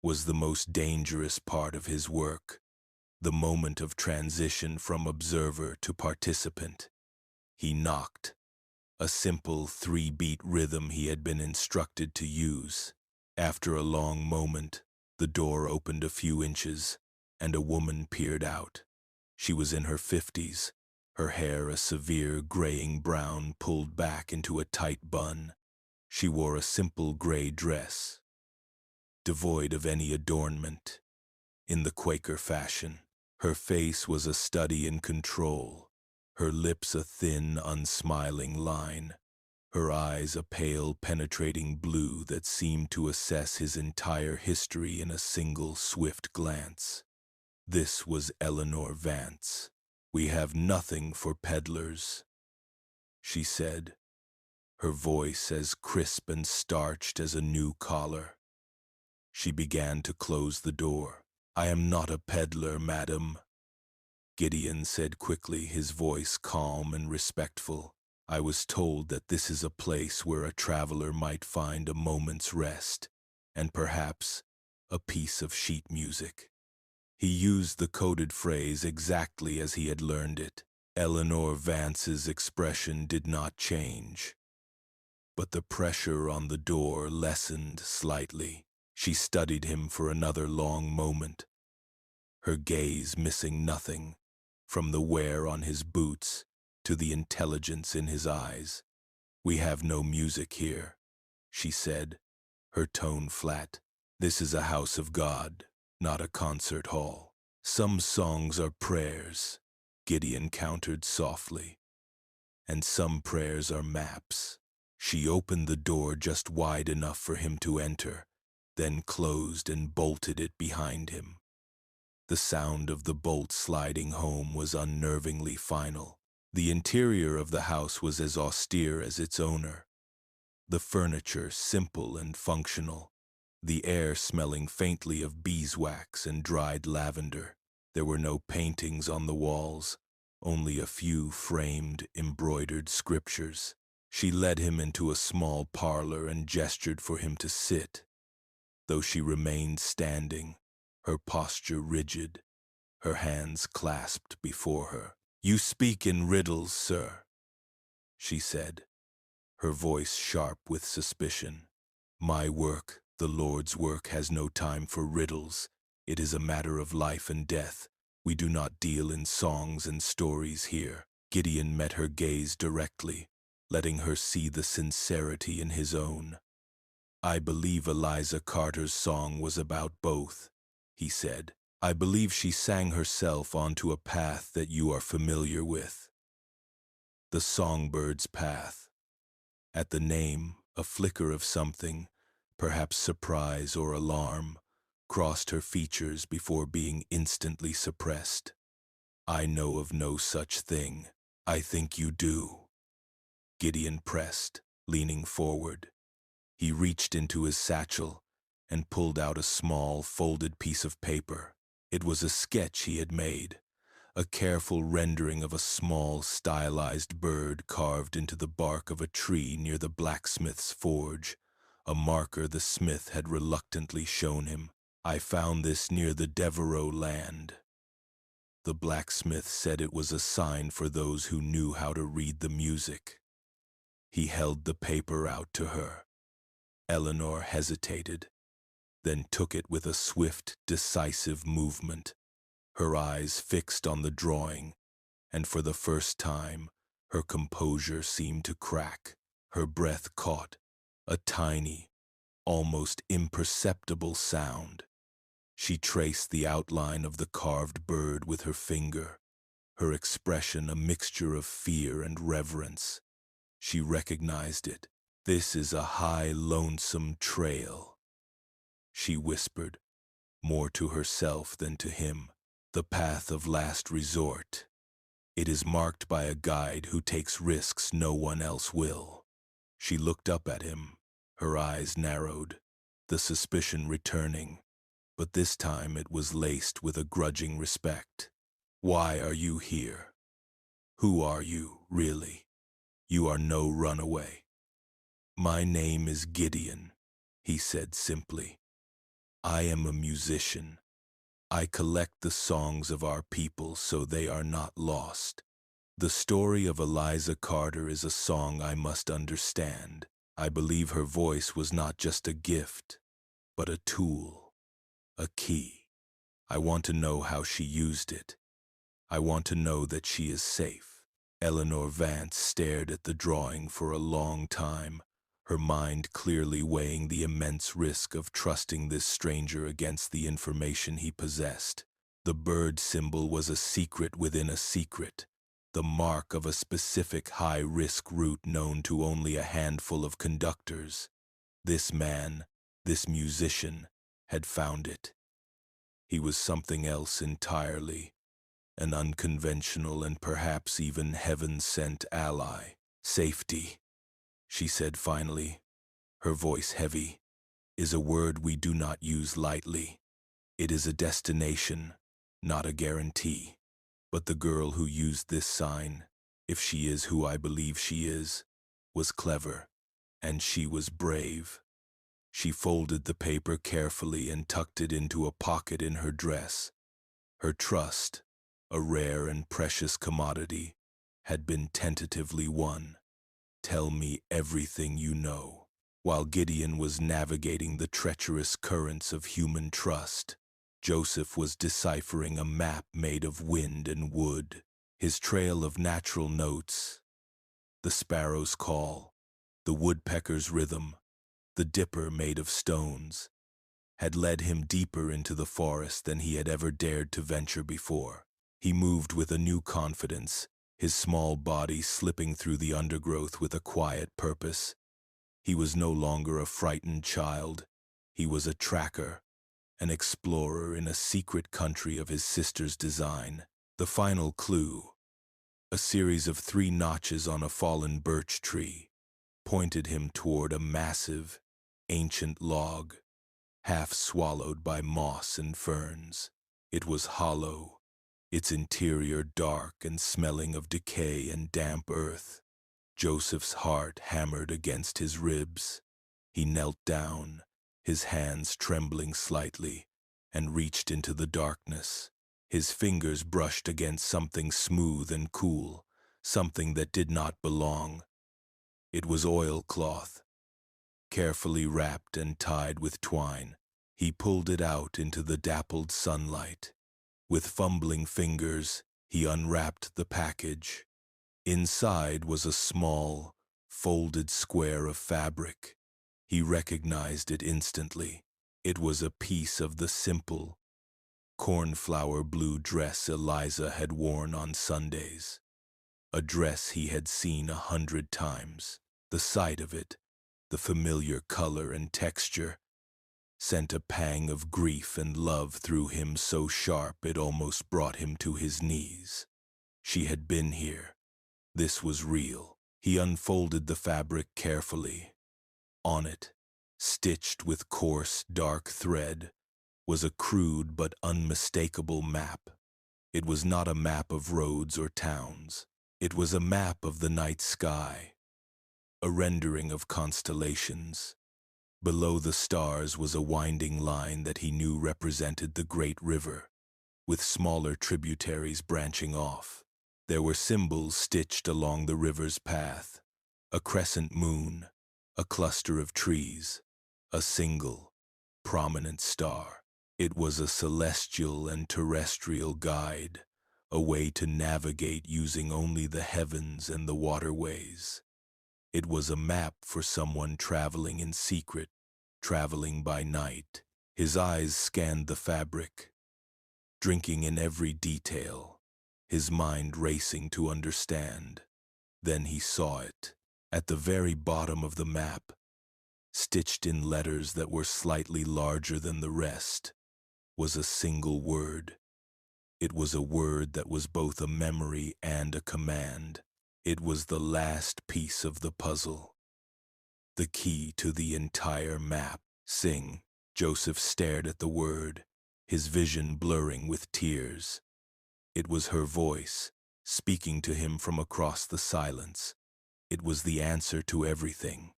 was the most dangerous part of his work, the moment of transition from observer to participant. He knocked, a simple three-beat rhythm he had been instructed to use. After a long moment, the door opened a few inches, and a woman peered out. She was in her 50s, her hair a severe graying brown pulled back into a tight bun. She wore a simple gray dress, devoid of any adornment, in the Quaker fashion. Her face was a study in control, her lips a thin, unsmiling line, her eyes a pale, penetrating blue that seemed to assess his entire history in a single, swift glance. This was Eleanor Vance. "We have nothing for peddlers," she said, her voice as crisp and starched as a new collar. She began to close the door. "I am not a peddler, madam," Gideon said quickly, his voice calm and respectful. "I was told that this is a place where a traveler might find a moment's rest, and perhaps a piece of sheet music." He used the coded phrase exactly as he had learned it. Eleanor Vance's expression did not change, but the pressure on the door lessened slightly. She studied him for another long moment, her gaze missing nothing, from the wear on his boots to the intelligence in his eyes. "We have no music here," she said, her tone flat. "This is a house of God, not a concert hall." "Some songs are prayers," Gideon countered softly, "and some prayers are maps." She opened the door just wide enough for him to enter, then closed and bolted it behind him. The sound of the bolt sliding home was unnervingly final. The interior of the house was as austere as its owner, the furniture simple and functional, the air smelling faintly of beeswax and dried lavender. There were no paintings on the walls, only a few framed, embroidered scriptures. She led him into a small parlor and gestured for him to sit, though she remained standing, her posture rigid, her hands clasped before her. "You speak in riddles, sir," she said, her voice sharp with suspicion. "My work, the Lord's work, has no time for riddles. It is a matter of life and death. We do not deal in songs and stories here." Gideon met her gaze directly, letting her see the sincerity in his own. "I believe Eliza Carter's song was about both," he said. "I believe she sang herself onto a path that you are familiar with. The Songbird's Path." At the name, a flicker of something, perhaps surprise or alarm, crossed her features before being instantly suppressed. "I know of no such thing." "I think you do," Gideon pressed, leaning forward. He reached into his satchel and pulled out a small, folded piece of paper. It was a sketch he had made, a careful rendering of a small, stylized bird carved into the bark of a tree near the blacksmith's forge, a marker the smith had reluctantly shown him. "I found this near the Devereaux land. The blacksmith said it was a sign for those who knew how to read the music." He held the paper out to her. Eleanor hesitated, then took it with a swift, decisive movement, her eyes fixed on the drawing, and for the first time, her composure seemed to crack. Her breath caught, a tiny, almost imperceptible sound. She traced the outline of the carved bird with her finger, her expression a mixture of fear and reverence. She recognized it. "This is a high, lonesome trail," she whispered, more to herself than to him. "The path of last resort. It is marked by a guide who takes risks no one else will." She looked up at him, her eyes narrowed, the suspicion returning, but this time it was laced with a grudging respect. "Why are you here? Who are you, really? You are no runaway." "My name is Gideon," he said simply. "I am a musician. I collect the songs of our people so they are not lost. The story of Eliza Carter is a song I must understand. I believe her voice was not just a gift, but a tool, a key. I want to know how she used it. I want to know that she is safe. Eleanor Vance stared at the drawing for a long time, her mind clearly weighing the immense risk of trusting this stranger against the information he possessed. The bird symbol was a secret within a secret, the mark of a specific high-risk route known to only a handful of conductors. This man, this musician, had found it. He was something else entirely, an unconventional and perhaps even heaven-sent ally. Safety, she said finally, her voice heavy, is a word we do not use lightly. It is a destination, not a guarantee. But the girl who used this sign, if she is who I believe she is, was clever, and she was brave. She folded the paper carefully and tucked it into a pocket in her dress. Her trust, a rare and precious commodity, had been tentatively won. Tell me everything you know. While Gideon was navigating the treacherous currents of human trust, Joseph was deciphering a map made of wind and wood. His trail of natural notes, the sparrow's call, the woodpecker's rhythm, the dipper made of stones, had led him deeper into the forest than he had ever dared to venture before. He moved with a new confidence, his small body slipping through the undergrowth with a quiet purpose. He was no longer a frightened child. He was a tracker, an explorer in a secret country of his sister's design. The final clue, a series of 3 notches on a fallen birch tree, pointed him toward a massive, ancient log, half swallowed by moss and ferns. It was hollow, its interior dark and smelling of decay and damp earth. Joseph's heart hammered against his ribs. He knelt down, his hands trembling slightly, and reached into the darkness. His fingers brushed against something smooth and cool, something that did not belong. It was oilcloth, carefully wrapped and tied with twine. He pulled it out into the dappled sunlight. With fumbling fingers, he unwrapped the package. Inside was a small, folded square of fabric. He recognized it instantly. It was a piece of the simple, cornflower blue dress Eliza had worn on Sundays. A dress he had seen 100 times. The sight of it, the familiar color and texture, sent a pang of grief and love through him so sharp it almost brought him to his knees. She had been here. This was real. He unfolded the fabric carefully. On it, stitched with coarse, dark thread, was a crude but unmistakable map. It was not a map of roads or towns. It was a map of the night sky, a rendering of constellations. Below the stars was a winding line that he knew represented the great river, with smaller tributaries branching off. There were symbols stitched along the river's path, a crescent moon, a cluster of trees, a single, prominent star. It was a celestial and terrestrial guide, a way to navigate using only the heavens and the waterways. It was a map for someone traveling in secret, traveling by night. His eyes scanned the fabric, drinking in every detail, his mind racing to understand. Then he saw it. At the very bottom of the map, stitched in letters that were slightly larger than the rest, was a single word. It was a word that was both a memory and a command. It was the last piece of the puzzle, the key to the entire map. Sing. Joseph stared at the word, his vision blurring with tears. It was her voice, speaking to him from across the silence. It was the answer to everything.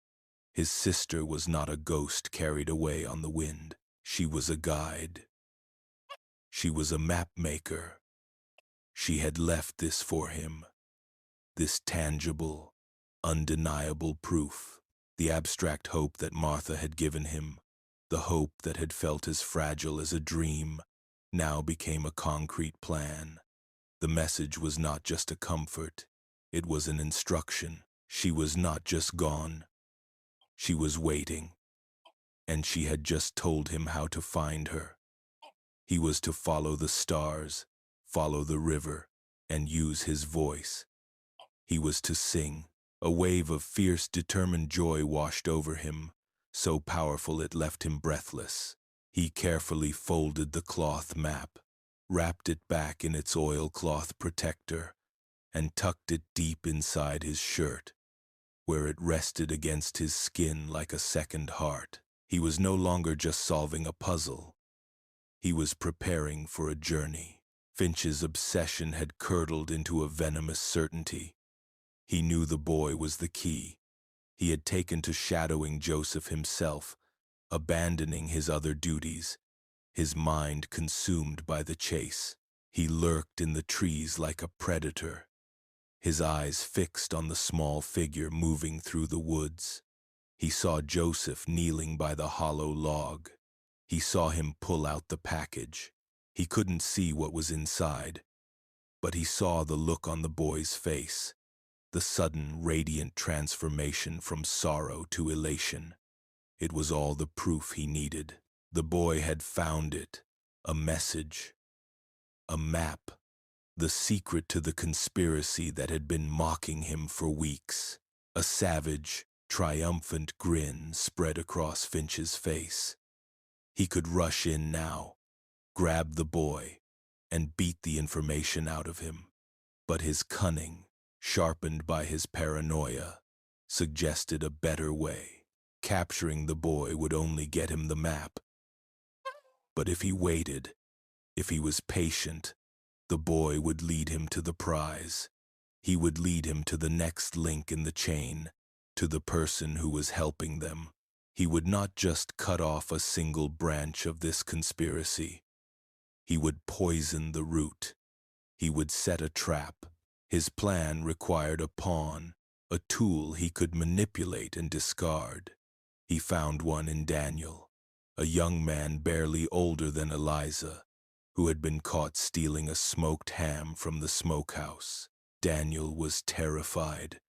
His sister was not a ghost carried away on the wind. She was a guide. She was a map maker. She had left this for him. This tangible, undeniable proof. The abstract hope that Martha had given him, the hope that had felt as fragile as a dream, now became a concrete plan. The message was not just a comfort. It was an instruction. She was not just gone. She was waiting, and she had just told him how to find her. He was to follow the stars, follow the river, and use his voice. He was to sing. A wave of fierce, determined joy washed over him, so powerful it left him breathless. He carefully folded the cloth map, wrapped it back in its oilcloth protector, and tucked it deep inside his shirt, where it rested against his skin like a second heart. He was no longer just solving a puzzle. He was preparing for a journey. Finch's obsession had curdled into a venomous certainty. He knew the boy was the key. He had taken to shadowing Joseph himself, abandoning his other duties, his mind consumed by the chase. He lurked in the trees like a predator, his eyes fixed on the small figure moving through the woods. He saw Joseph kneeling by the hollow log. He saw him pull out the package. He couldn't see what was inside, but he saw the look on the boy's face, the sudden, radiant transformation from sorrow to elation. It was all the proof he needed. The boy had found it, a message, a map, the secret to the conspiracy that had been mocking him for weeks. A savage, triumphant grin spread across Finch's face. He could rush in now, grab the boy, and beat the information out of him. But his cunning, sharpened by his paranoia, suggested a better way. Capturing the boy would only get him the map. But if he waited, if he was patient, the boy would lead him to the prize. He would lead him to the next link in the chain, to the person who was helping them. He would not just cut off a single branch of this conspiracy. He would poison the root. He would set a trap. His plan required a pawn, a tool he could manipulate and discard. He found one in Daniel, a young man barely older than Eliza, who had been caught stealing a smoked ham from the smokehouse. Daniel was terrified,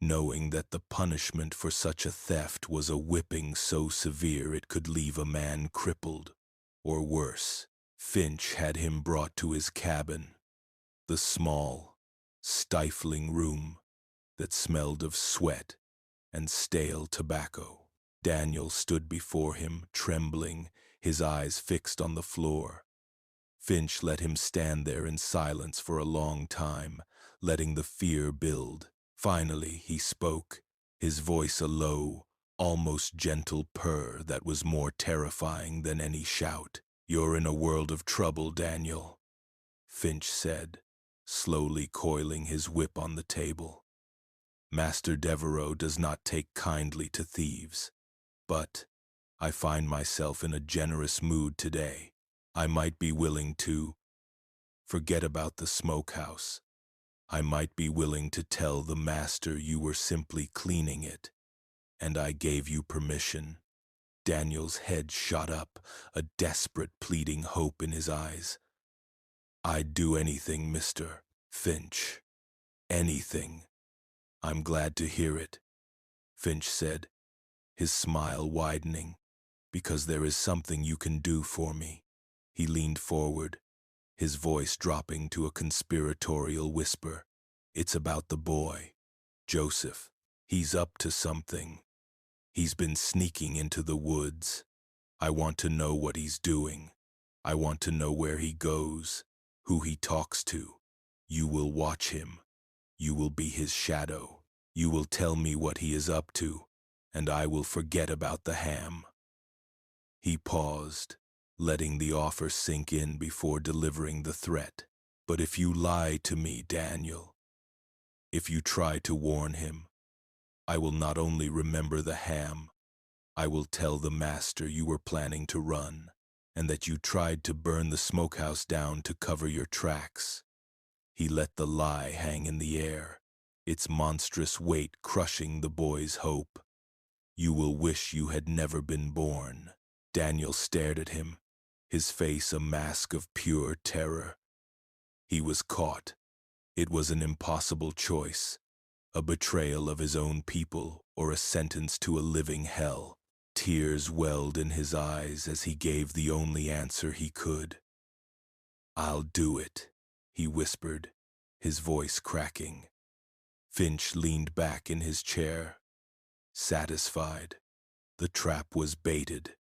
knowing that the punishment for such a theft was a whipping so severe it could leave a man crippled, or worse. Finch had him brought to his cabin, the small, stifling room that smelled of sweat and stale tobacco. Daniel stood before him, trembling, his eyes fixed on the floor. Finch let him stand there in silence for a long time, letting the fear build. Finally, he spoke, his voice a low, almost gentle purr that was more terrifying than any shout. "You're in a world of trouble, Daniel," Finch said, slowly coiling his whip on the table. "Master Devereaux does not take kindly to thieves, but I find myself in a generous mood today. I might be willing to forget about the smokehouse. I might be willing to tell the master you were simply cleaning it, and I gave you permission." Daniel's head shot up, a desperate, pleading hope in his eyes. "I'd do anything, Mr. Finch. Anything." "I'm glad to hear it," Finch said, his smile widening, "because there is something you can do for me." He leaned forward, his voice dropping to a conspiratorial whisper. "It's about the boy, Joseph. He's up to something. He's been sneaking into the woods. I want to know what he's doing. I want to know where he goes, who he talks to. You will watch him. You will be his shadow. You will tell me what he is up to, and I will forget about the ham." He paused, letting the offer sink in before delivering the threat. "But if you lie to me, Daniel, if you try to warn him, I will not only remember the ham, I will tell the master you were planning to run, and that you tried to burn the smokehouse down to cover your tracks." He let the lie hang in the air, its monstrous weight crushing the boy's hope. "You will wish you had never been born." Daniel stared at him, his face a mask of pure terror. He was caught. It was an impossible choice. a betrayal of his own people, or a sentence to a living hell. Tears welled in his eyes as he gave the only answer he could. "I'll do it," he whispered, his voice cracking. Finch leaned back in his chair, satisfied. The trap was baited.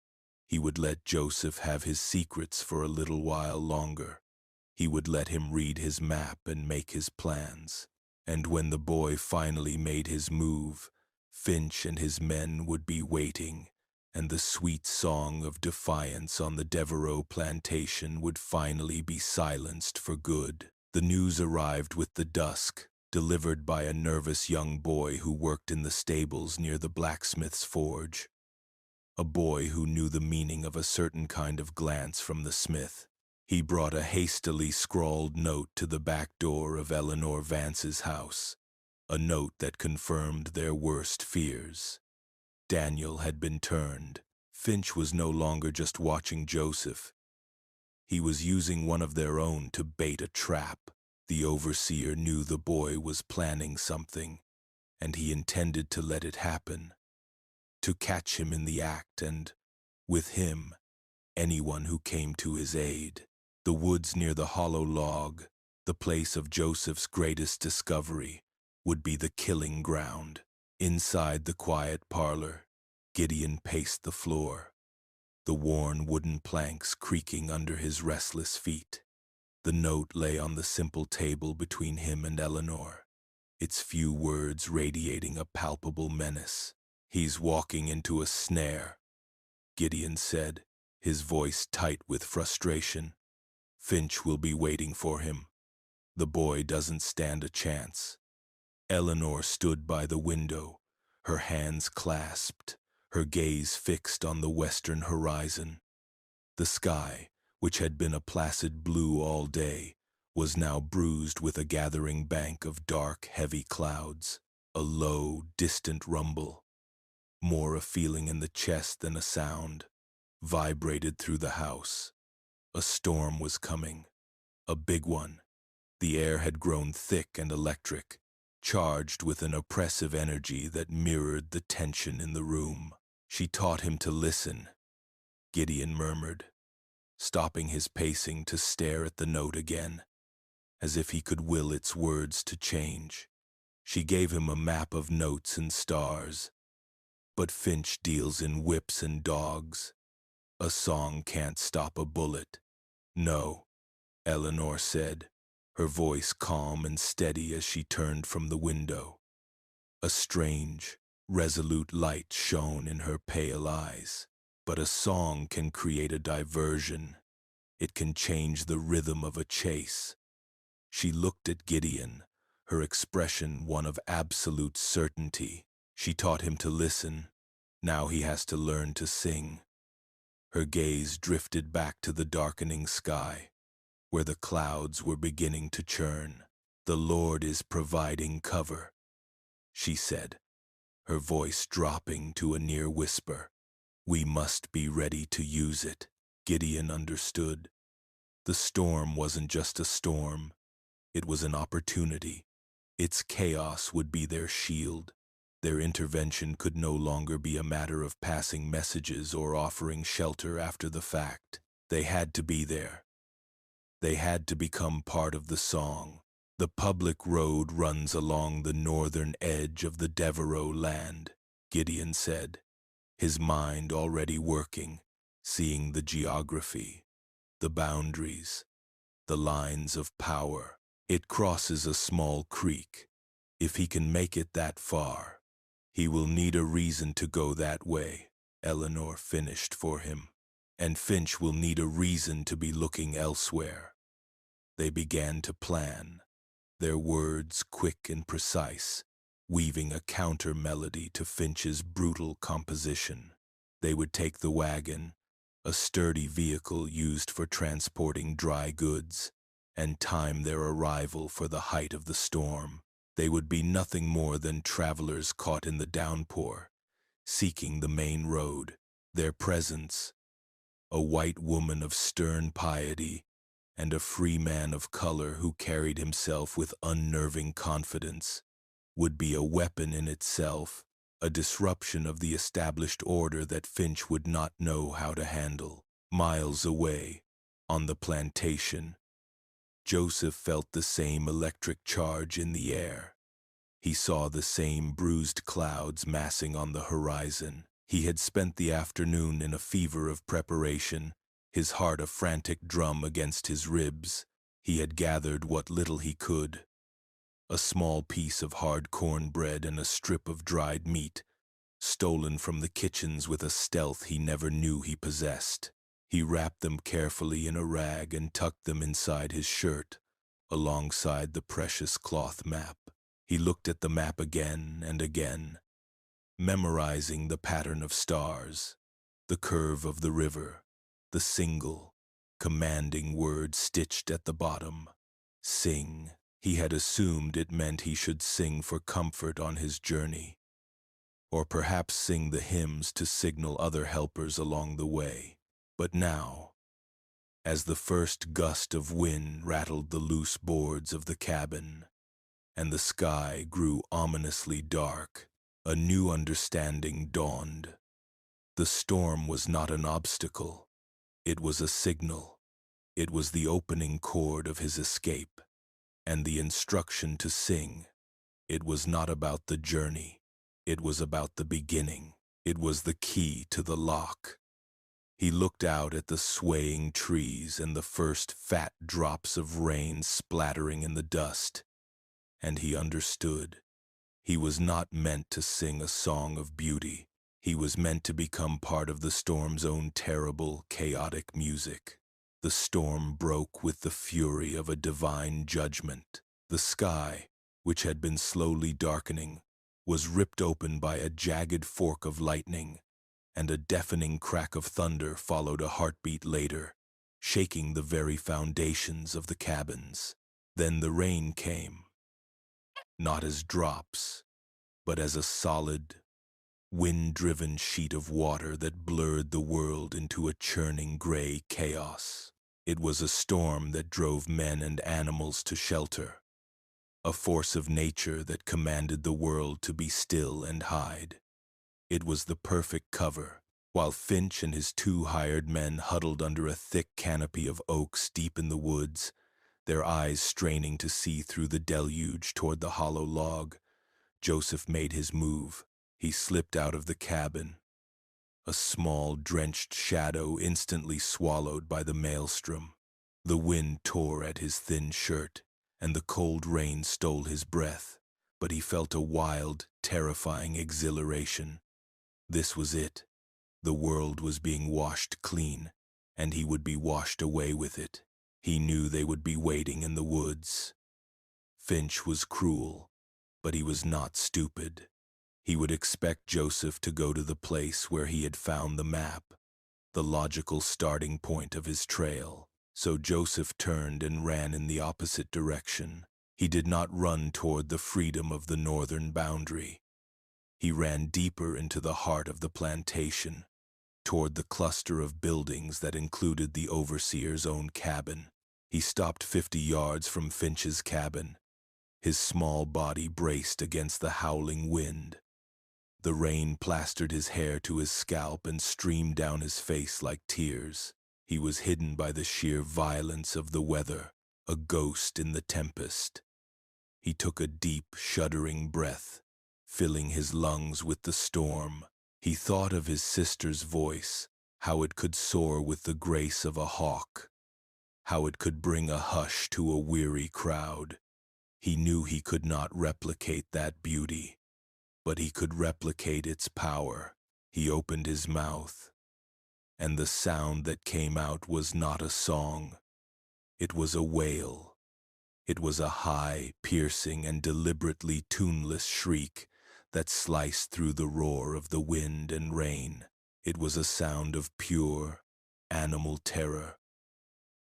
He would let Joseph have his secrets for a little while longer. He would let him read his map and make his plans. And when the boy finally made his move, Finch and his men would be waiting, and the sweet song of defiance on the Devereaux plantation would finally be silenced for good. The news arrived with the dusk, delivered by a nervous young boy who worked in the stables near the blacksmith's forge. A boy who knew the meaning of a certain kind of glance from the smith. He brought a hastily scrawled note to the back door of Eleanor Vance's house, a note that confirmed their worst fears. Daniel had been turned. Finch was no longer just watching Joseph. He was using one of their own to bait a trap. The overseer knew the boy was planning something, and he intended to let it happen. To catch him in the act and, with him, anyone who came to his aid. The woods near the hollow log, the place of Joseph's greatest discovery, would be the killing ground. Inside the quiet parlor, Gideon paced the floor, the worn wooden planks creaking under his restless feet. The note lay on the simple table between him and Eleanor, its few words radiating a palpable menace. "He's walking into a snare," Gideon said, his voice tight with frustration. "Finch will be waiting for him. The boy doesn't stand a chance." Eleanor stood by the window, her hands clasped, her gaze fixed on the western horizon. The sky, which had been a placid blue all day, was now bruised with a gathering bank of dark, heavy clouds. A low, distant rumble, more a feeling in the chest than a sound, vibrated through the house. A storm was coming, a big one. The air had grown thick and electric, charged with an oppressive energy that mirrored the tension in the room. "She taught him to listen," Gideon murmured, stopping his pacing to stare at the note again, as if he could will its words to change. "She gave him a map of notes and stars. But Finch deals in whips and dogs. A song can't stop a bullet." "No," Eleanor said, her voice calm and steady as she turned from the window. A strange, resolute light shone in her pale eyes. "But a song can create a diversion. It can change the rhythm of a chase." She looked at Gideon, her expression one of absolute certainty. "She taught him to listen. Now he has to learn to sing." Her gaze drifted back to the darkening sky, where the clouds were beginning to churn. "The Lord is providing cover," she said, her voice dropping to a near whisper. "We must be ready to use it." Gideon understood. The storm wasn't just a storm. It was an opportunity. Its chaos would be their shield. Their intervention could no longer be a matter of passing messages or offering shelter after the fact. They had to be there. They had to become part of the song. "The public road runs along the northern edge of the Devereaux land," Gideon said, his mind already working, seeing the geography, the boundaries, the lines of power. "It crosses a small creek. If he can make it that far, he will need a reason to go that way," Eleanor finished for him. "And Finch will need a reason to be looking elsewhere." They began to plan, their words quick and precise, weaving a counter-melody to Finch's brutal composition. They would take the wagon, a sturdy vehicle used for transporting dry goods, and time their arrival for the height of the storm. They would be nothing more than travelers caught in the downpour, seeking the main road. Their presence, a white woman of stern piety and a free man of color who carried himself with unnerving confidence, would be a weapon in itself, a disruption of the established order that Finch would not know how to handle. Miles away, on the plantation, Joseph felt the same electric charge in the air. He saw the same bruised clouds massing on the horizon. He had spent the afternoon in a fever of preparation, his heart a frantic drum against his ribs. He had gathered what little he could. A small piece of hard cornbread and a strip of dried meat, stolen from the kitchens with a stealth he never knew he possessed. He wrapped them carefully in a rag and tucked them inside his shirt, alongside the precious cloth map. He looked at the map again and again, memorizing the pattern of stars, the curve of the river, the single, commanding word stitched at the bottom. Sing. He had assumed it meant he should sing for comfort on his journey, or perhaps sing the hymns to signal other helpers along the way. But now, as the first gust of wind rattled the loose boards of the cabin, and the sky grew ominously dark, a new understanding dawned. The storm was not an obstacle. It was a signal. It was the opening chord of his escape, and the instruction to sing. It was not about the journey. It was about the beginning. It was the key to the lock. He looked out at the swaying trees and the first fat drops of rain splattering in the dust, and he understood. He was not meant to sing a song of beauty. He was meant to become part of the storm's own terrible, chaotic music. The storm broke with the fury of a divine judgment. The sky, which had been slowly darkening, was ripped open by a jagged fork of lightning, and a deafening crack of thunder followed a heartbeat later, shaking the very foundations of the cabins. Then the rain came, not as drops, but as a solid, wind-driven sheet of water that blurred the world into a churning gray chaos. It was a storm that drove men and animals to shelter, a force of nature that commanded the world to be still and hide. It was the perfect cover, while Finch and his 2 hired men huddled under a thick canopy of oaks deep in the woods, their eyes straining to see through the deluge toward the hollow log. Joseph made his move. He slipped out of the cabin, a small, drenched shadow instantly swallowed by the maelstrom. The wind tore at his thin shirt, and the cold rain stole his breath, but he felt a wild, terrifying exhilaration. This was it. The world was being washed clean, and he would be washed away with it. He knew they would be waiting in the woods. Finch was cruel, but he was not stupid. He would expect Joseph to go to the place where he had found the map, the logical starting point of his trail. So Joseph turned and ran in the opposite direction. He did not run toward the freedom of the northern boundary. He ran deeper into the heart of the plantation, toward the cluster of buildings that included the overseer's own cabin. He stopped 50 yards from Finch's cabin. His small body braced against the howling wind. The rain plastered his hair to his scalp and streamed down his face like tears. He was hidden by the sheer violence of the weather, a ghost in the tempest. He took a deep, shuddering breath, filling his lungs with the storm. He thought of his sister's voice, how it could soar with the grace of a hawk, how it could bring a hush to a weary crowd. He knew he could not replicate that beauty, but he could replicate its power. He opened his mouth, and the sound that came out was not a song. It was a wail. It was a high, piercing, and deliberately tuneless shriek that sliced through the roar of the wind and rain. It was a sound of pure, animal terror,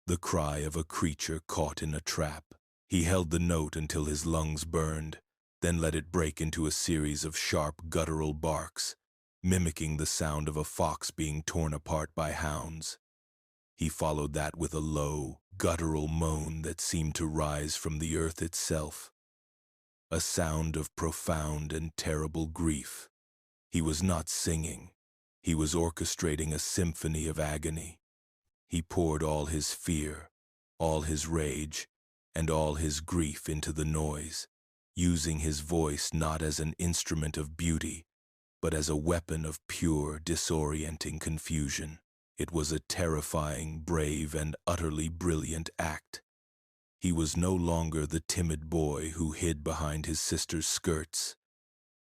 the cry of a creature caught in a trap. He held the note until his lungs burned, then let it break into a series of sharp, guttural barks, mimicking the sound of a fox being torn apart by hounds. He followed that with a low, guttural moan that seemed to rise from the earth itself. a sound of profound and terrible grief. He was not singing. He was orchestrating a symphony of agony. He poured all his fear, all his rage, and all his grief into the noise, using his voice not as an instrument of beauty, but as a weapon of pure, disorienting confusion. It was a terrifying, brave, and utterly brilliant act. He was no longer the timid boy who hid behind his sister's skirts.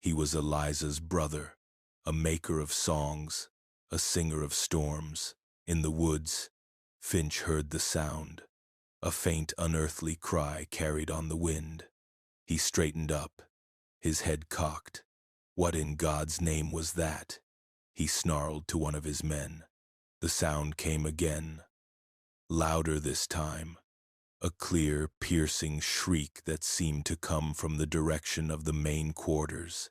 He was Eliza's brother, a maker of songs, a singer of storms. In the woods, Finch heard the sound, a faint, unearthly cry carried on the wind. He straightened up, his head cocked. What in God's name was that? He snarled to one of his men. The sound came again, louder this time, a clear, piercing shriek that seemed to come from the direction of the main quarters.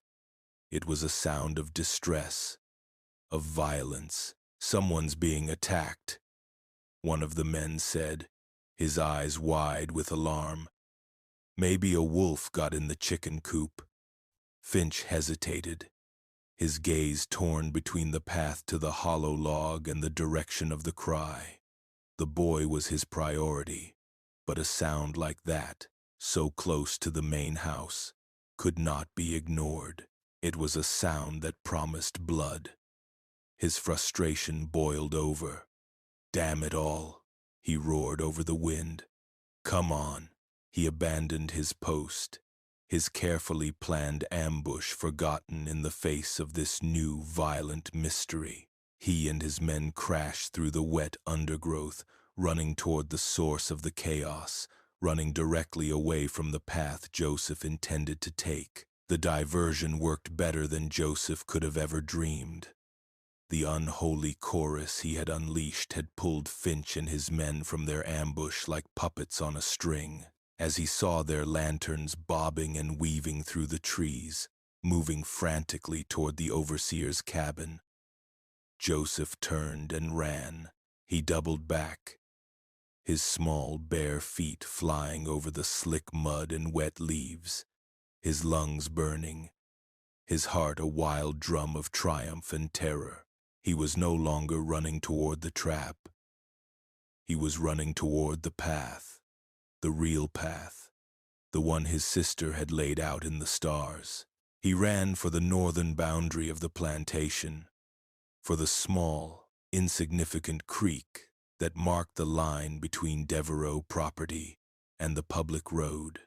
It was a sound of distress, of violence. Someone's being attacked, one of the men said, his eyes wide with alarm. Maybe a wolf got in the chicken coop. Finch hesitated, his gaze torn between the path to the hollow log and the direction of the cry. The boy was his priority, but a sound like that, so close to the main house, could not be ignored. It was a sound that promised blood. His frustration boiled over. Damn it all, he roared over the wind. Come on. He abandoned his post, his carefully planned ambush forgotten in the face of this new, violent mystery. He and his men crashed through the wet undergrowth, running toward the source of the chaos, running directly away from the path Joseph intended to take. The diversion worked better than Joseph could have ever dreamed. The unholy chorus he had unleashed had pulled Finch and his men from their ambush like puppets on a string. As he saw their lanterns bobbing and weaving through the trees, moving frantically toward the overseer's cabin, Joseph turned and ran. He doubled back, his small, bare feet flying over the slick mud and wet leaves, his lungs burning, his heart a wild drum of triumph and terror. He was no longer running toward the trap. He was running toward the path, the real path, the one his sister had laid out in the stars. He ran for the northern boundary of the plantation, for the small, insignificant creek that marked the line between Devereaux property and the public road,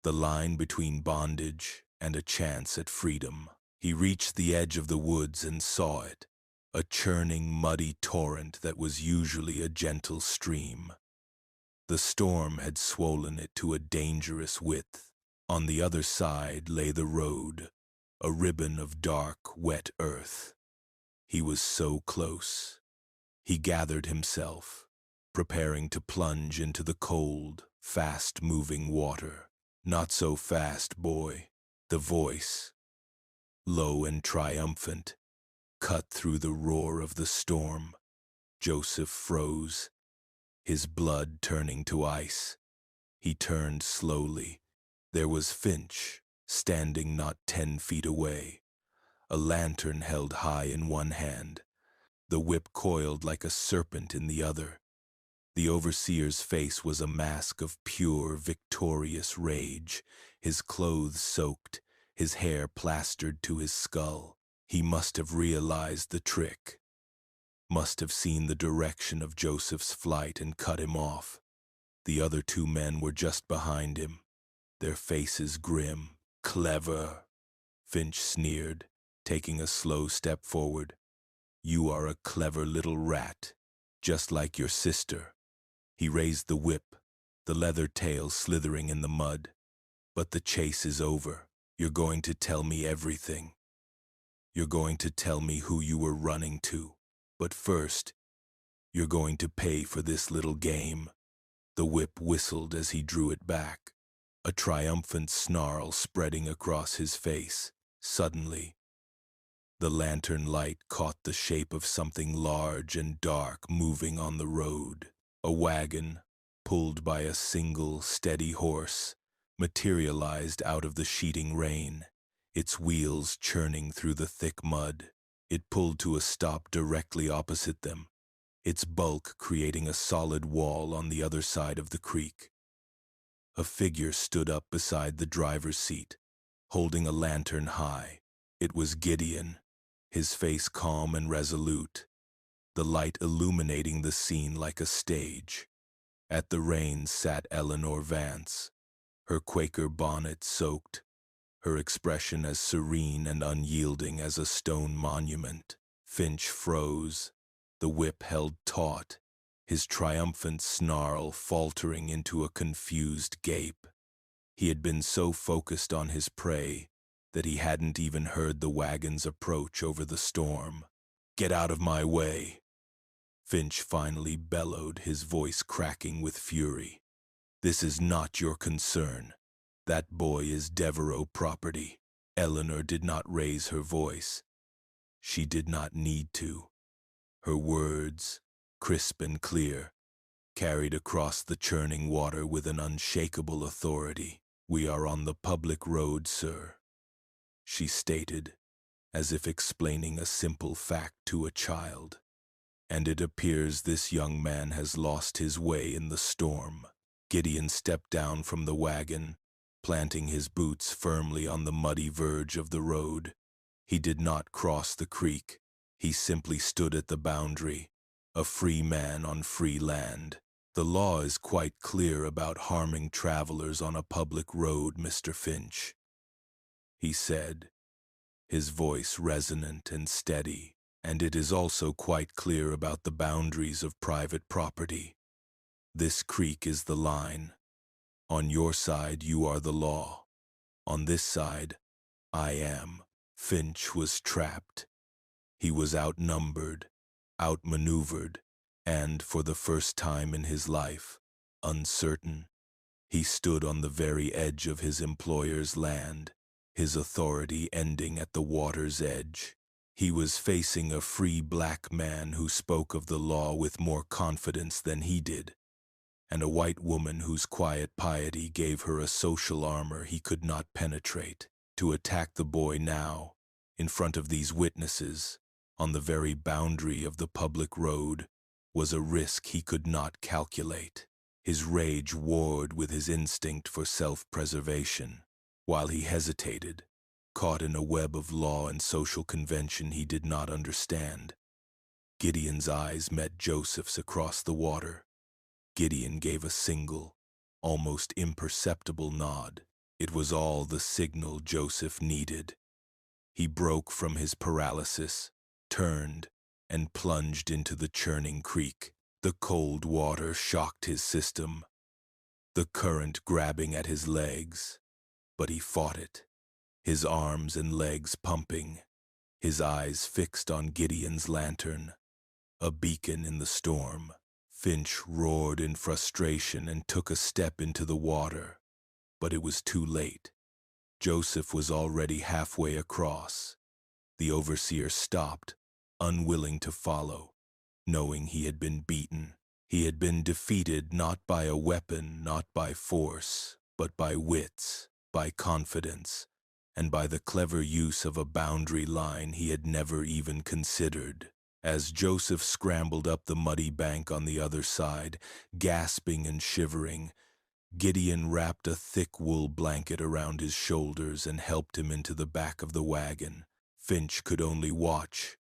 the line between bondage and a chance at freedom. He reached the edge of the woods and saw it, a churning, muddy torrent that was usually a gentle stream. The storm had swollen it to a dangerous width. On the other side lay the road, a ribbon of dark, wet earth. He was so close. He gathered himself, preparing to plunge into the cold, fast-moving water. Not so fast, boy. The voice, low and triumphant, cut through the roar of the storm. Joseph froze, his blood turning to ice. He turned slowly. There was Finch, standing not 10 feet away, a lantern held high in one hand, the whip coiled like a serpent in the other. The overseer's face was a mask of pure, victorious rage, his clothes soaked, his hair plastered to his skull. He must have realized the trick, must have seen the direction of Joseph's flight and cut him off. The other 2 men were just behind him, their faces grim. Clever, Finch sneered, taking a slow step forward. You are a clever little rat, just like your sister. He raised the whip, the leather tail slithering in the mud. But the chase is over. You're going to tell me everything. You're going to tell me who you were running to. But first, you're going to pay for this little game. The whip whistled as he drew it back, a triumphant snarl spreading across his face. Suddenly, the lantern light caught the shape of something large and dark moving on the road. A wagon, pulled by a single, steady horse, materialized out of the sheeting rain, its wheels churning through the thick mud. It pulled to a stop directly opposite them, its bulk creating a solid wall on the other side of the creek. A figure stood up beside the driver's seat, holding a lantern high. It was Gideon, his face calm and resolute, the light illuminating the scene like a stage. At the reins sat Eleanor Vance, her Quaker bonnet soaked, her expression as serene and unyielding as a stone monument. Finch froze, the whip held taut, his triumphant snarl faltering into a confused gape. He had been so focused on his prey that he hadn't even heard the wagon's approach over the storm. "Get out of my way!" Finch finally bellowed, his voice cracking with fury. "This is not your concern. That boy is Devereaux property." Eleanor did not raise her voice. She did not need to. Her words, crisp and clear, carried across the churning water with an unshakable authority. "We are on the public road, sir," she stated, as if explaining a simple fact to a child. "And it appears this young man has lost his way in the storm." Gideon stepped down from the wagon, planting his boots firmly on the muddy verge of the road. He did not cross the creek. He simply stood at the boundary, a free man on free land. "The law is quite clear about harming travelers on a public road, Mr. Finch," he said, his voice resonant and steady. "And it is also quite clear about the boundaries of private property. This creek is the line. On your side, you are the law. On this side, I am." Finch was trapped. He was outnumbered, outmaneuvered, and, for the first time in his life, uncertain. He stood on the very edge of his employer's land, his authority ending at the water's edge. He was facing a free black man who spoke of the law with more confidence than he did, and a white woman whose quiet piety gave her a social armor he could not penetrate. To attack the boy now, in front of these witnesses, on the very boundary of the public road, was a risk he could not calculate. His rage warred with his instinct for self-preservation. While he hesitated, caught in a web of law and social convention he did not understand, Gideon's eyes met Joseph's across the water. Gideon gave a single, almost imperceptible nod. It was all the signal Joseph needed. He broke from his paralysis, turned, and plunged into the churning creek. The cold water shocked his system, the current grabbing at his legs, but he fought it, his arms and legs pumping, his eyes fixed on Gideon's lantern, a beacon in the storm. Finch roared in frustration and took a step into the water, but it was too late. Joseph was already halfway across. The overseer stopped, unwilling to follow, knowing he had been beaten. He had been defeated not by a weapon, not by force, but by wits, by confidence, and by the clever use of a boundary line he had never even considered. As Joseph scrambled up the muddy bank on the other side, gasping and shivering, Gideon wrapped a thick wool blanket around his shoulders and helped him into the back of the wagon. Finch could only watch,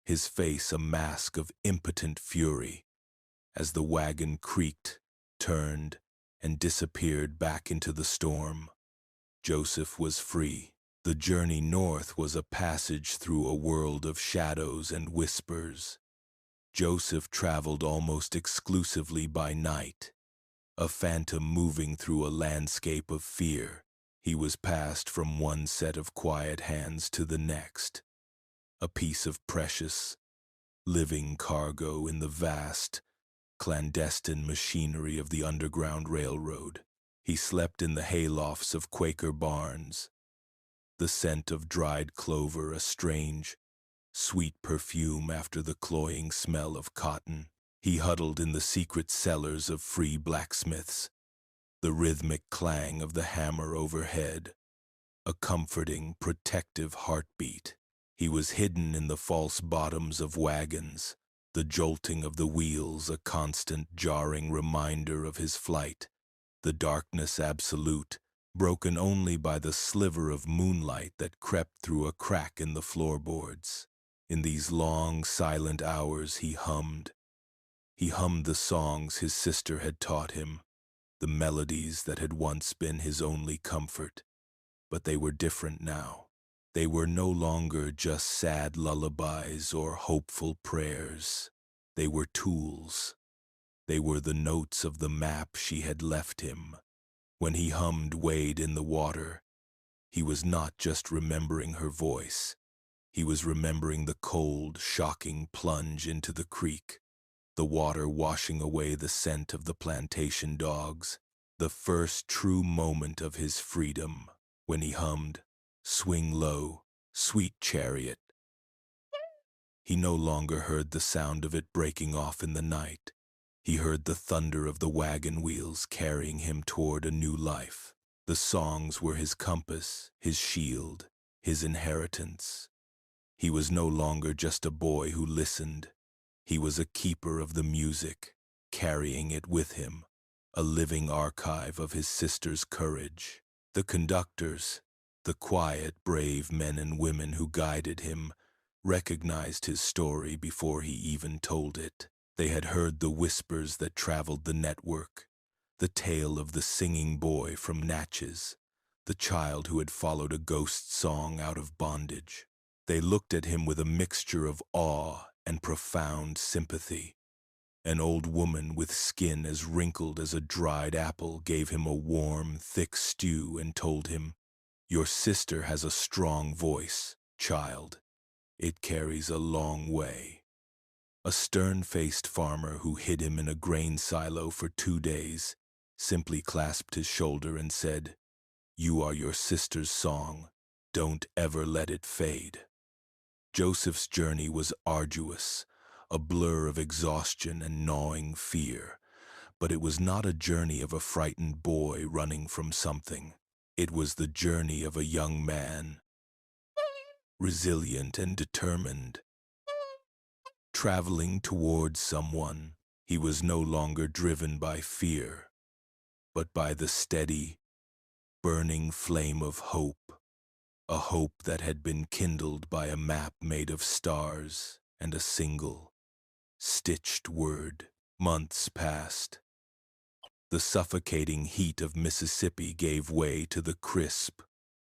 his face a mask of impotent fury, as the wagon creaked, turned, and disappeared back into the storm. Joseph was free. The journey north was a passage through a world of shadows and whispers. Joseph traveled almost exclusively by night, a phantom moving through a landscape of fear. He was passed from one set of quiet hands to the next, a piece of precious, living cargo in the vast, clandestine machinery of the Underground Railroad. He slept in the haylofts of Quaker barns, the scent of dried clover a strange, sweet perfume after the cloying smell of cotton. He huddled in the secret cellars of free blacksmiths, the rhythmic clang of the hammer overhead, a comforting, protective heartbeat. He was hidden in the false bottoms of wagons, the jolting of the wheels a constant jarring reminder of his flight, the darkness absolute, broken only by the sliver of moonlight that crept through a crack in the floorboards. In these long, silent hours he hummed. He hummed the songs his sister had taught him, the melodies that had once been his only comfort. But they were different now. They were no longer just sad lullabies or hopeful prayers. They were tools. They were the notes of the map she had left him. When he hummed Wade in the Water, he was not just remembering her voice. He was remembering the cold, shocking plunge into the creek, the water washing away the scent of the plantation dogs, the first true moment of his freedom, when he hummed, "Swing low, sweet chariot." He no longer heard the sound of it breaking off in the night. He heard the thunder of the wagon wheels carrying him toward a new life. The songs were his compass, his shield, his inheritance. He was no longer just a boy who listened. He was a keeper of the music, carrying it with him, a living archive of his sister's courage. The conductors, the quiet, brave men and women who guided him, recognized his story before he even told it. They had heard the whispers that traveled the network, the tale of the singing boy from Natchez, the child who had followed a ghost song out of bondage. They looked at him with a mixture of awe and profound sympathy. An old woman with skin as wrinkled as a dried apple gave him a warm, thick stew and told him, "Your sister has a strong voice, child. It carries a long way." A stern-faced farmer who hid him in a grain silo for 2 days simply clasped his shoulder and said, "You are your sister's song. Don't ever let it fade." Joseph's journey was arduous, a blur of exhaustion and gnawing fear, but it was not a journey of a frightened boy running from something. It was the journey of a young man, resilient and determined, traveling towards someone. He was no longer driven by fear, but by the steady, burning flame of hope, a hope that had been kindled by a map made of stars and a single, stitched word. Months passed. The suffocating heat of Mississippi gave way to the crisp,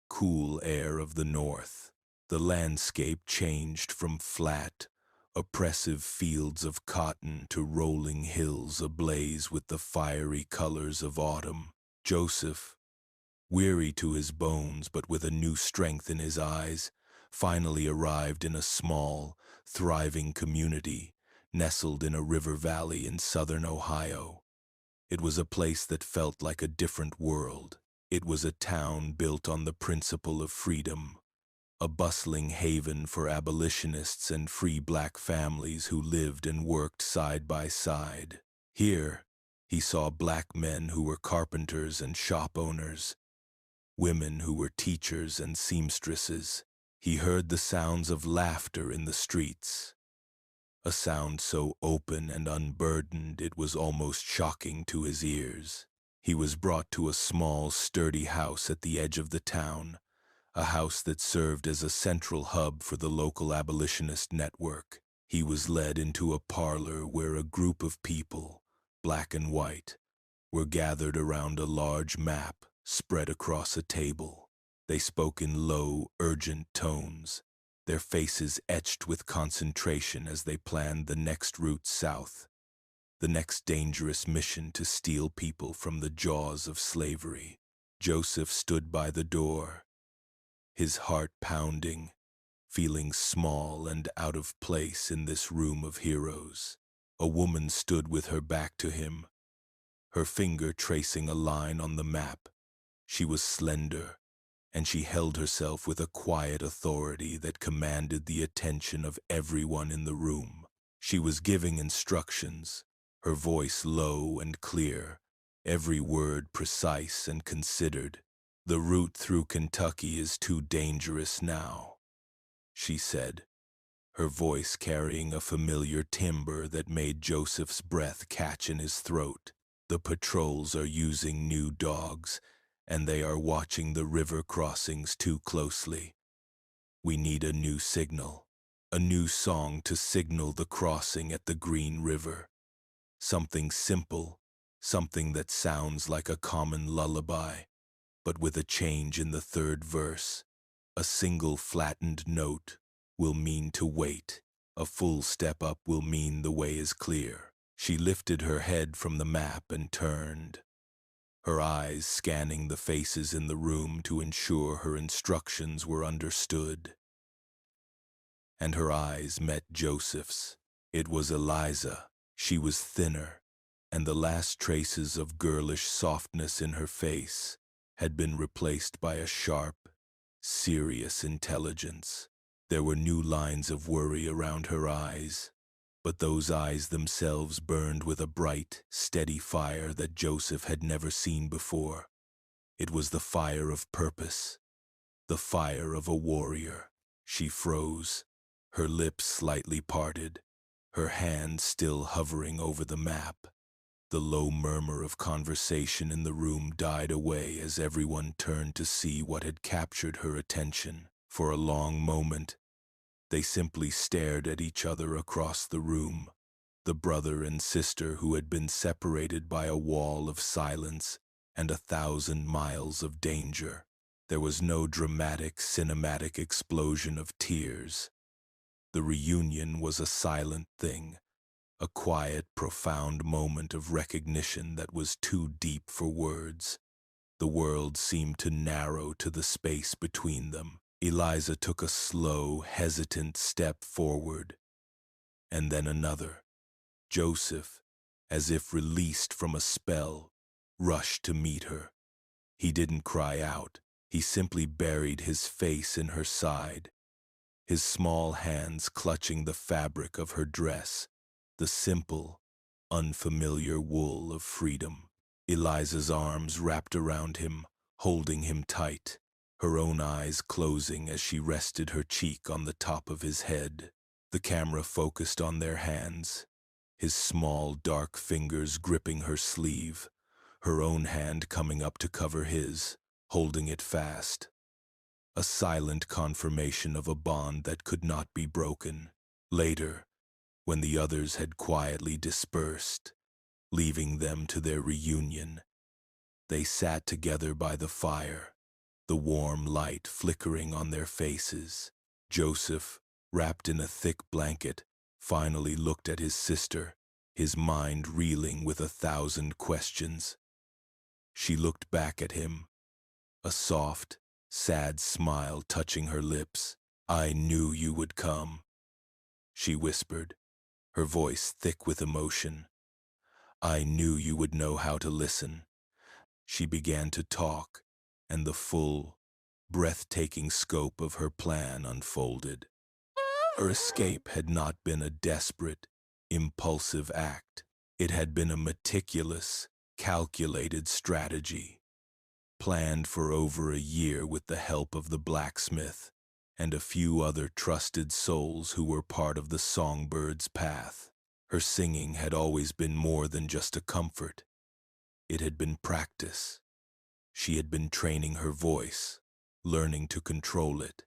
cool air of the north. The landscape changed from flat, oppressive fields of cotton to rolling hills ablaze with the fiery colors of autumn. Joseph, weary to his bones but with a new strength in his eyes, finally arrived in a small, thriving community nestled in a river valley in southern Ohio. It was a place that felt like a different world. It was a town built on the principle of freedom, a bustling haven for abolitionists and free black families who lived and worked side by side. Here, he saw black men who were carpenters and shop owners, women who were teachers and seamstresses. He heard the sounds of laughter in the streets, a sound so open and unburdened it was almost shocking to his ears. He was brought to a small, sturdy house at the edge of the town, a house that served as a central hub for the local abolitionist network. He was led into a parlor where a group of people, black and white, were gathered around a large map spread across a table. They spoke in low, urgent tones, their faces etched with concentration as they planned the next route south, the next dangerous mission to steal people from the jaws of slavery. Joseph stood by the door, his heart pounding, feeling small and out of place in this room of heroes. A woman stood with her back to him, her finger tracing a line on the map. She was slender, and she held herself with a quiet authority that commanded the attention of everyone in the room. She was giving instructions, her voice low and clear, every word precise and considered. "The route through Kentucky is too dangerous now," she said, her voice carrying a familiar timbre that made Joseph's breath catch in his throat. "The patrols are using new dogs, and they are watching the river crossings too closely. We need a new signal, a new song to signal the crossing at the Green River. Something simple, something that sounds like a common lullaby, but with a change in the third verse. A single flattened note will mean to wait. A full step up will mean the way is clear." She lifted her head from the map and turned, her eyes scanning the faces in the room to ensure her instructions were understood. And her eyes met Joseph's. It was Eliza. She was thinner, and the last traces of girlish softness in her face had been replaced by a sharp, serious intelligence. There were new lines of worry around her eyes, but those eyes themselves burned with a bright, steady fire that Joseph had never seen before. It was the fire of purpose, the fire of a warrior. She froze, her lips slightly parted, her hand still hovering over the map. The low murmur of conversation in the room died away as everyone turned to see what had captured her attention. For a long moment, they simply stared at each other across the room, the brother and sister who had been separated by a wall of silence and 1,000 miles of danger. There was no dramatic, cinematic explosion of tears. The reunion was a silent thing, a quiet, profound moment of recognition that was too deep for words. The world seemed to narrow to the space between them. Eliza took a slow, hesitant step forward, and then another. Joseph, as if released from a spell, rushed to meet her. He didn't cry out. He simply buried his face in her side, his small hands clutching the fabric of her dress, the simple, unfamiliar wool of freedom. Eliza's arms wrapped around him, holding him tight, her own eyes closing as she rested her cheek on the top of his head. The camera focused on their hands, his small, dark fingers gripping her sleeve, her own hand coming up to cover his, holding it fast. A silent confirmation of a bond that could not be broken. Later, when the others had quietly dispersed, leaving them to their reunion, they sat together by the fire, the warm light flickering on their faces. Joseph, wrapped in a thick blanket, finally looked at his sister, his mind reeling with 1,000 questions. She looked back at him, a soft, sad smile touching her lips. "I knew you would come," she whispered, her voice thick with emotion. "I knew you would know how to listen." She began to talk, and the full, breathtaking scope of her plan unfolded. Her escape had not been a desperate, impulsive act. It had been a meticulous, calculated strategy, planned for over a year with the help of the blacksmith and a few other trusted souls who were part of the Songbird's path. Her singing had always been more than just a comfort. It had been practice. She had been training her voice, learning to control it,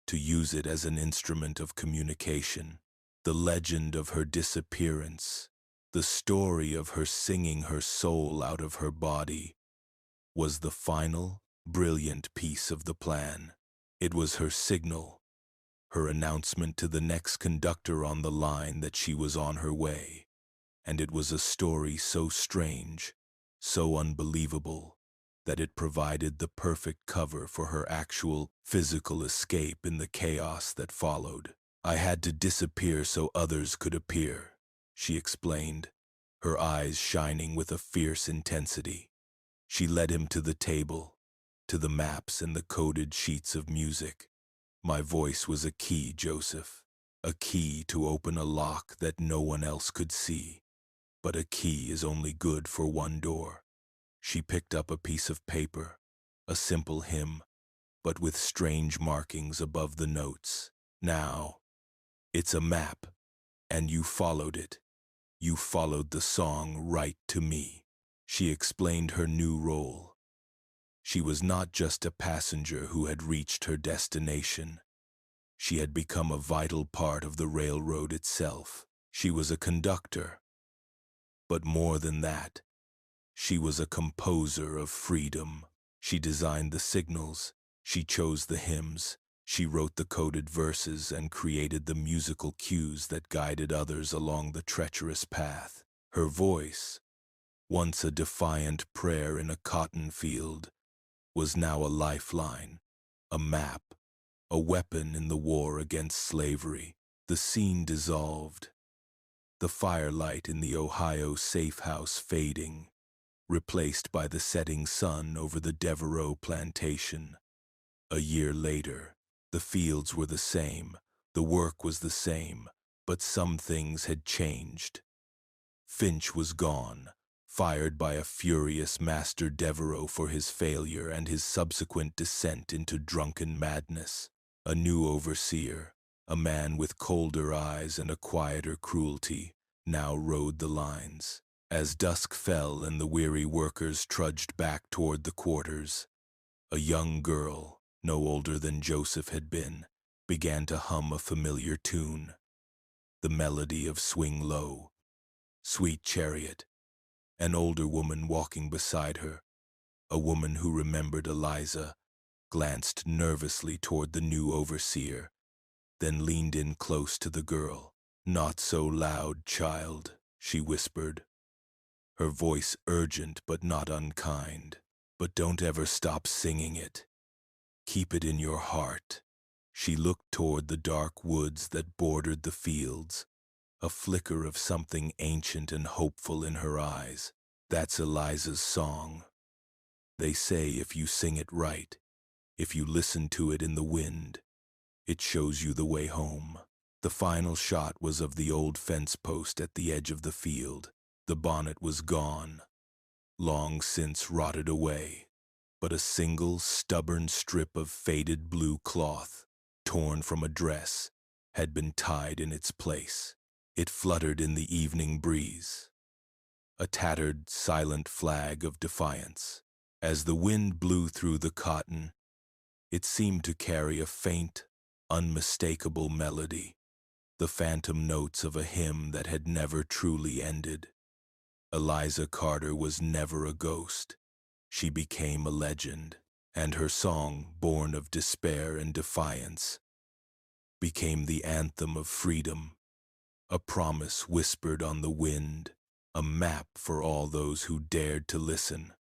to use it as an instrument of communication. The legend of her disappearance, the story of her singing her soul out of her body, was the final, brilliant piece of the plan. It was her signal, her announcement to the next conductor on the line that she was on her way. And it was a story so strange, so unbelievable, that it provided the perfect cover for her actual physical escape in the chaos that followed. "I had to disappear so others could appear," she explained, her eyes shining with a fierce intensity. She led him to the table, to the maps and the coded sheets of music. "My voice was a key, Joseph, a key to open a lock that no one else could see. But a key is only good for one door. She picked up a piece of paper, a simple hymn, but with strange markings above the notes. Now, it's a map, and you followed it. You followed the song right to me. She explained her new role. She was not just a passenger who had reached her destination. She had become a vital part of the railroad itself. She was a conductor. But more than that, she was a composer of freedom. She designed the signals, she chose the hymns, she wrote the coded verses and created the musical cues that guided others along the treacherous path. Her voice, once a defiant prayer in a cotton field, was now a lifeline, a map, a weapon in the war against slavery. The scene dissolved, the firelight in the Ohio safe house fading, replaced by the setting sun over the Devereaux plantation. A year later, the fields were the same, the work was the same, but some things had changed. Finch was gone, fired by a furious Master Devereaux for his failure and his subsequent descent into drunken madness. A new overseer, a man with colder eyes and a quieter cruelty, now rode the lines. As dusk fell and the weary workers trudged back toward the quarters, a young girl, no older than Joseph had been, began to hum a familiar tune. The melody of Swing Low, Sweet Chariot. An older woman walking beside her, a woman who remembered Eliza, glanced nervously toward the new overseer, then leaned in close to the girl. "Not so loud, child," she whispered, her voice urgent but not unkind. "But don't ever stop singing it. Keep it in your heart." She looked toward the dark woods that bordered the fields, a flicker of something ancient and hopeful in her eyes. "That's Eliza's song. They say if you sing it right, if you listen to it in the wind, it shows you the way home." The final shot was of the old fence post at the edge of the field. The bonnet was gone, long since rotted away, but a single stubborn strip of faded blue cloth, torn from a dress, had been tied in its place. It fluttered in the evening breeze, a tattered, silent flag of defiance. As the wind blew through the cotton, it seemed to carry a faint, unmistakable melody, the phantom notes of a hymn that had never truly ended. Eliza Carter was never a ghost. She became a legend, and her song, born of despair and defiance, became the anthem of freedom, a promise whispered on the wind, a map for all those who dared to listen.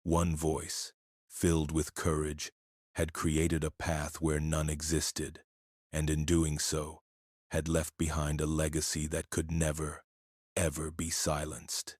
One voice, filled with courage, had created a path where none existed, and in doing so, had left behind a legacy that could never, ever be silenced.